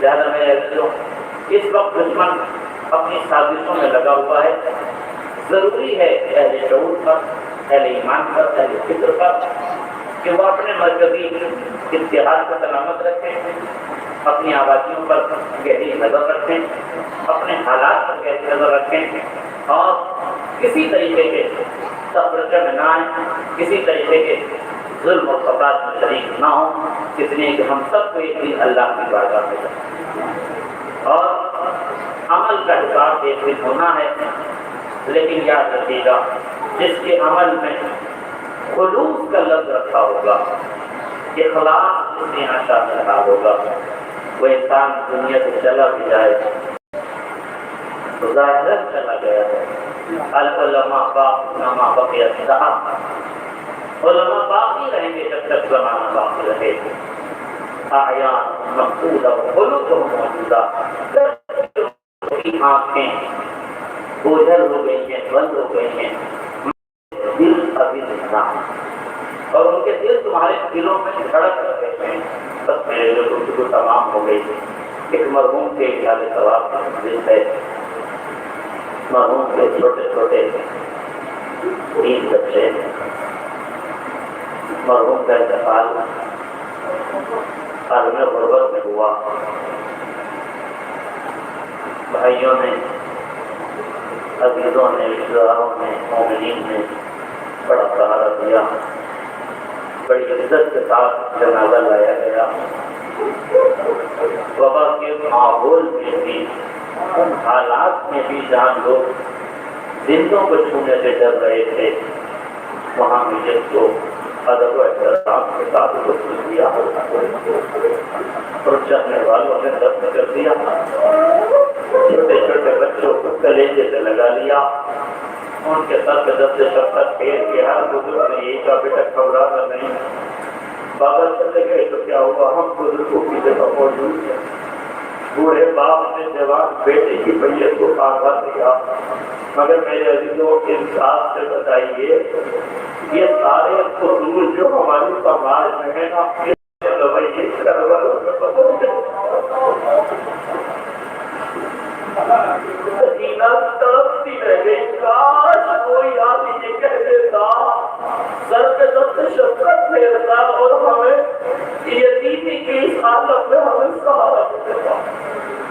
لہٰذا میں اس وقت دشمن اپنی سازشوں میں لگا ہوا ہے، ضروری ہے اہل شعور پر، اہل ایمان پر، اہل فکر پر کہ وہ اپنے مرکزی اتحاد کو سلامت رکھیں، اپنی آبادیوں پر گہری نظر رکھیں، اپنے حالات پر گہری نظر رکھیں اور کسی طریقے کے تفرقے میں نہ آئیں، کسی طریقے کے ظلم و فساد میں شریک نہ ہوں، اس لیے کہ ہم سب کو ایک دن اللہ کی بارگاہ میں جائیں اور عمل کا حساب ایک دن ہونا ہے۔ لیکن یاد رکھیے گا جس کے عمل میں خلوص کا لفظ رکھا ہوگا، اخلاص اس نے آشا رکھا ہوگا، وہ انسان دنیا سے چلا بھی جائے تو ظاہراً چلا گیا ہے۔ العلماء باقی بقی الصحابہ، علماء باقی رہیں گے جب تک زمانہ باقی رہے، اعیان مقبولہ خلوق موجودہ، آنکھیں اوجھل ہو گئی ہیں، بند ہو گئی ہیں، دل ابھی دکھنا اور ان کے دل تمہارے دلوں میں دھڑک رہے ہیں۔ بس میرے جو گفتگو تمام ہو گئی تھی، ایک مرحوم کے خیال ثواب کا منزل ہے، مرحوم کے چھوٹے چھوٹے 3 بچے، مرحوم کا انتقال عالم غربت میں ہوا، بھائیوں نے، عزیزوں نے، رشتہ داروں نے، مومنین نے بڑا سہارا دیا، بڑی عزت کے ساتھ جنازہ لایا گیا۔ وبا کے ماحول میں بھی، ان حالات میں بھی جہاں لوگ زندوں کو چھونے سے ڈر رہے تھے، وہاں میت کو ادب و احترام کے ساتھ غسل دیا اور چاہنے والوں نے دفن کر دیا، چھوٹے چھوٹے بچوں کو کلیجے سے لگا لیا، ان کے سر پہ دست شفقت پھیر کے ہر بزرگ نے یہی کہا بیٹا گھبرانا نہیں، بابا چلے گئے تو کیا ہوا، ہم بزرگوں کی جگہ موجود ہیں۔ بوڑھے باپ نے جوان بیٹے کی میت کو آگاہ دیا، مگر میرے عزیزوں انصاف سے بتائیے یہ سارے قصور جو ہماری سماج میں ہے نا، سکینہ تڑپتی رہ گئی، کاش کوئی آدمی یہ کہہ دیتا، سر پہ دست شفقت پھیرتا اور ہمیں یتیمی کی اس حالت میں ہمیں سہارا دیتا،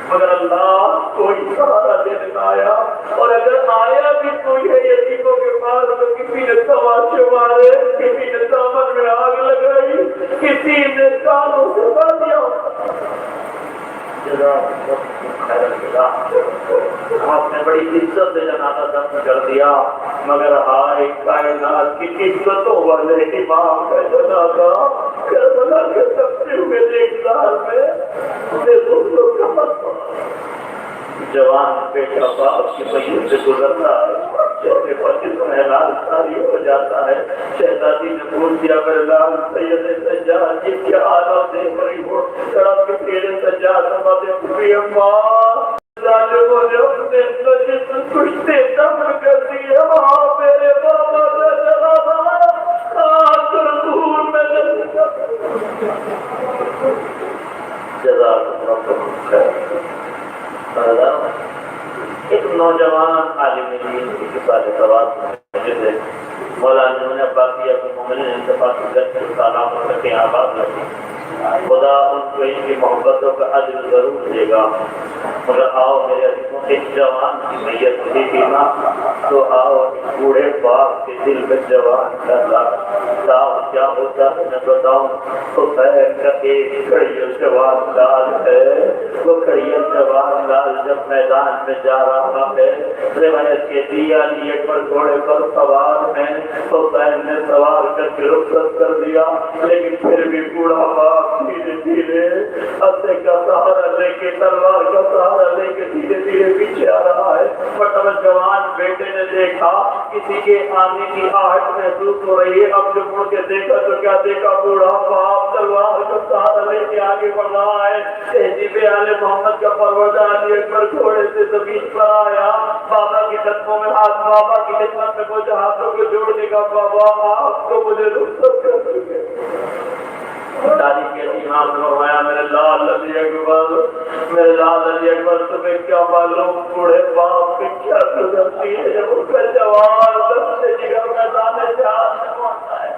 مگر اللہ کوئی سہارا دینے نہ آیا، اور اگر آیا بھی کوئی ہے یتیموں کے پاس تو کسی نے تماشے مارے، کسی نے دامن میں آگ لگائی، کسی نے کانوں سے باندھا۔ آپ نے بڑی عزت سے جنازہ دفن کر دیا، مگر ہائے کائنات کی عزتوں والے امام کا جنازہ کربلا کے سبتے ہوئے دیکھدار میں جوان بیٹا باپ کی میت سے گزرتا ہے، جیسے پچیس میں لال ساری ہو جاتا ہے، شہزادی نے پوچھ دیا میرے لال سید سجاد جی کیا حالات دیکھ رہی ہو، سڑک کے تیرے سجاد ہمارے پوری اماں ظالموں نے اپنے جسم کشتے دفن کر دیے، ہاں میرے بابا سے چلا تھا آخر دور میں جزاک اللہ خیر۔ ایک نوجوان عالم دین کی کتاب سوال جسے مولانا نے باقیہ کو مومن انتفاق کر کے سلام رکھے آباد رکھے، خدا ان کو ان کی محبتوں کا اجر ضرور دے گا، مگر آؤ میرے عزیزوں ایک جوان کی میت ہوئی تھی نا، تو آؤ بوڑھے باپ کے دل میں جوان کا داغ کیا کیا ہوتا ہے میں بتاؤں تو خیر کا ایک کھڑیل جوان لال ہے وہ کھڑیل جوان لال جب میدان میں جا رہا ہے روایت کہتی ہے علی اکبر گھوڑے پر سوار ہیں تو حسین نے سوار کر کے رخصت کر دیا لیکن پھر بھی بوڑھا باپ دھیرے دھیرے ہتھے کا سہارا لے کے تلوار کا سہارا لے کے دھیرے دھیرے پیچھے آ رہا ہے مطلب جوان بیٹے نے دیکھا کسی کے آنے کی آہٹ محسوس ہو رہی ہے اب جب مڑ کے دیکھا تو کیا دیکھا بوڑھا باپ تلوار کا سہارا لے کے آگے بڑھ رہا ہے تہذیب آل محمد کا پروردہ علی اکبر گھوڑے سے زمین پر آیا بابا کی قدموں میں ہاتھ بابا کی خدمت میں پہنچا ہاتھوں کو جوڑنے کا بابا آپ کو مجھے رخصت کر چکے دادی کے امام نے فرمایا میرے لال علی اکبر تمہیں کیا معلوم بوڑھے باپ کی کیا گزرتی ہے جب اس کا جوان سب سے جگر میدان جہاد میں پہنچتا ہے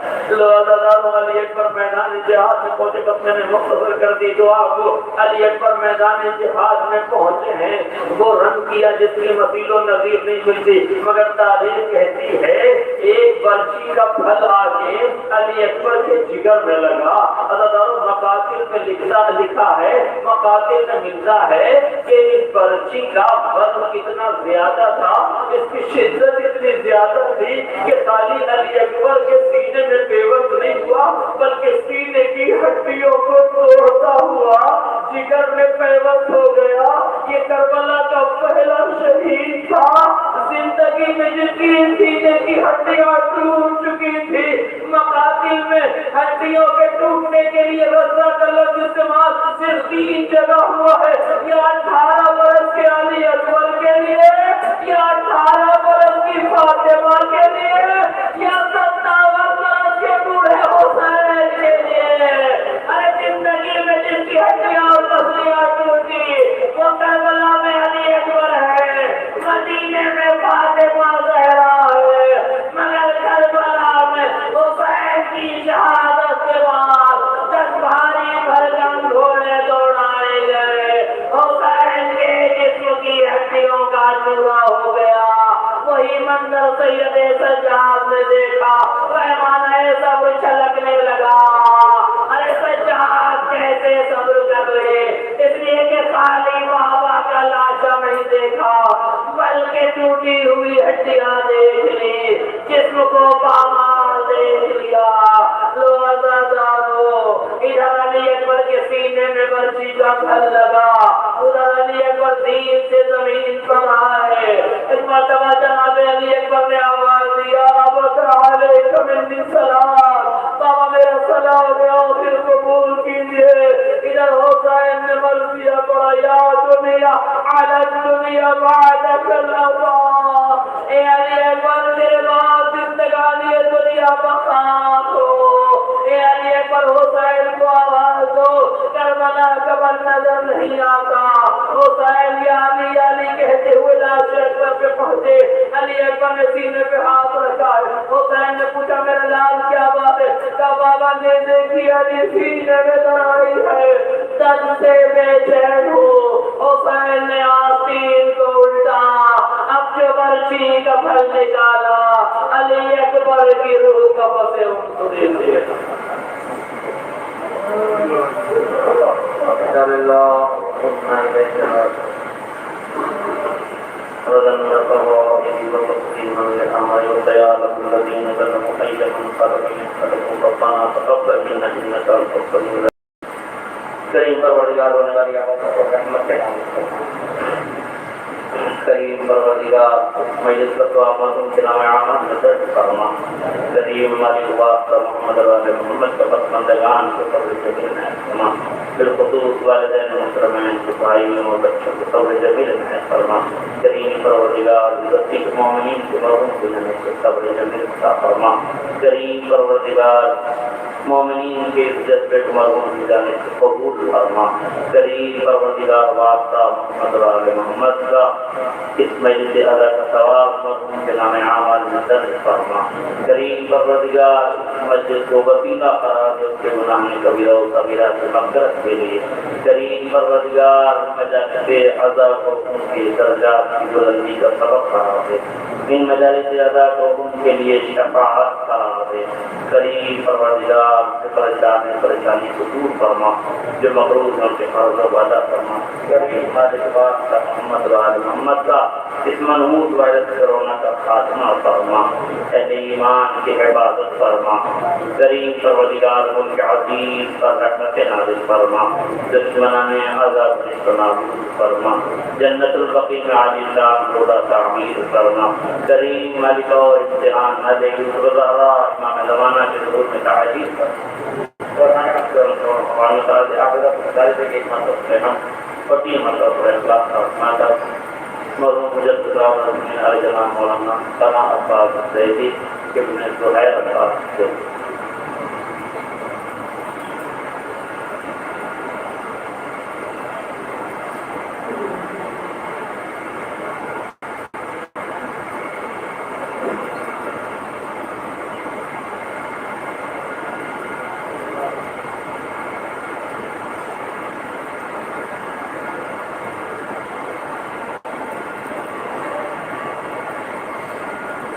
علی اکبر میدان جہاد میں پہنچے بس میں نے مختصر کر دی دعا کو علی اکبر میدان جہاد میں پہنچے ہیں وہ رنگ کیا جس کی مثیل و نظیر نہیں ملتی مگر تاریخ کہتی ہے ایک برچی کا پھل آ کے علی اکبر کے جگر میں لگا مقاتل میں لکھا ہے مقاتل میں ملتا ہے کہ اس برچی کا وزن اتنا زیادہ تھا اس کی شدت اتنی زیادہ تھی کہ خالی علی اکبر کے سینے میں پیوست نہیں ہوا بلکہ سینے کی ہڈیوں کو توڑتا ہوا جگر میں پیوست ہو گیا یہ کربلا کا پہلا شہید تھا زندگی میں جس کی سینے کی ہڈیاں ٹوٹ چکی تھی مقاتل میں ہڈیوں کے ٹوٹنے کے لیے رضا کا لفظ استعمال صرف 3 جگہ ہوا ہے یا 18 برس کے علی اکبر کے لیے یا 18 برس کی فاطمہ کے لیے یا 57 برس کے بوڑھے حسین کے لیے ارے زندگی میں جس کی ہڈیاں اور تسلیاں ٹوٹی وہ کربلا میں علی اکبر ہے مدینے میں فاطمہ زہرا ہے مگر کربلا میں حسین کی شہادت کے بعد جب بھاری بھرکم گھوڑے دوڑائے گئے حسین کے جسم کی ہڈیوں کا چورا ہو گیا وہی منظر سید سجاد نے دیکھا پیمانہ صبر چھلکنے لگا ارے سجاد کیسے صبر کر رہے اس لیے کہ خالی بابا کا لاشا نہیں دیکھا بلکہ ٹوٹی ہوئی ہڈیاں دیکھ لی جسم کو پامال دیکھ لیا لو ازادارو ادھر علی اکبر کے سینے میں برچی کا پھل لگا ادھر علی اکبر دین سے زمین پر آئے اس مرتبہ جناب علی اکبر نے آواز دیا علیکم منی سلام بابا میرا سلام پھر قبول کیجیے ادھر حسین نے مرضیہ پڑھا یا دنیا علی الدنیا بعدک اللہ اے علی اکبر تیرے بعد زندگانی دنیا بخاب ہو اے علی اکبر حسین کو آواز دو کربلا قبر نظر نہیں آتا حسین یا علی علی کہتے ہوئے لاش اکبر پہ پہنچے علی اکبر نے سینے پہ ہاتھ رکھا حسین نے پوچھا میرے لال کیا بات ہے کہا بابا نے دیکھی علی سینے میں درائی ہے درد سے بے چین ہو حسین نے آستین کو الٹا اب جو برچی کا پھل نکالا علی اکبر کی روح قبر سے ان کو دے دیا اللہ عثمان بن رضن رقبہ یدی وقتیم لأمر یوتیال الذین ظلموا حیلکم خلقین خلقوں ربنا تقبل منا انک انت السمیع العلیم کریم پروردگار ہونے والی آواز کو رحمت کے نام کریم پروردگار مجلس کا دعا مردم کے نام عامت نظر فرما کریم ہماری واسطہ محمد علیہ محمد کا پسندگان کو صبر جمیل ہے فرما بالخصوص والدین محترمین سپاہی میں اور بچوں کو صبر جمیل ہے فرما کریم پروردگار عزتی مومنین کے مرحوم دلنے سے صبر جمیل عطا فرما کریم پروردگار مومنین کے عزت پہ مرحوم کی جانے سے قبول فرما کریم پروردگار واسطہ محمد علیہ محمد کا اس مجلس ادا کا ثواب مرحوم کے نام اعمال میں درج فرما کریم پروردگار مسجد کو وسیلہ قرار دے اس کے گناہ کبیرہ و صغیرہ سے مغفرت کے لیے کریم پروردگار مجالس ادا کو ان کے درجات کی بلندی کا سبب قرار دے ان مجالس ادا کو ان کے لیے شفاعت قرار دے کریم پروردگار سے پریشانی کو دور فرما، جو مقروض ہیں ان کے قرض کو ادا فرما، کریم مالک بات کا محمد و آل محمد کا اس منحوس وائرس کرونا کا خاتمہ فرما، اہل ایمان کی حفاظت فرما، کریم پروردگار ملک عزیز پر رحمت نازل فرما، دشمنان عذاب نابود فرما، جنت البقیع میں عالی شان روضہ تعمیر فرما، کریم مالک اور امتحان نہ دے گزرا امام زمانہ کے ظہور میں تعجیل فرما، اور ہمارے تعالی آخرت دارے کے مطلب سے ہم پٹی مطلب پر اخلاق کا ماتا مرحوم مجدد علیہ جناب مولانا ثنا عباس زیدی ابن زہیر عباس سے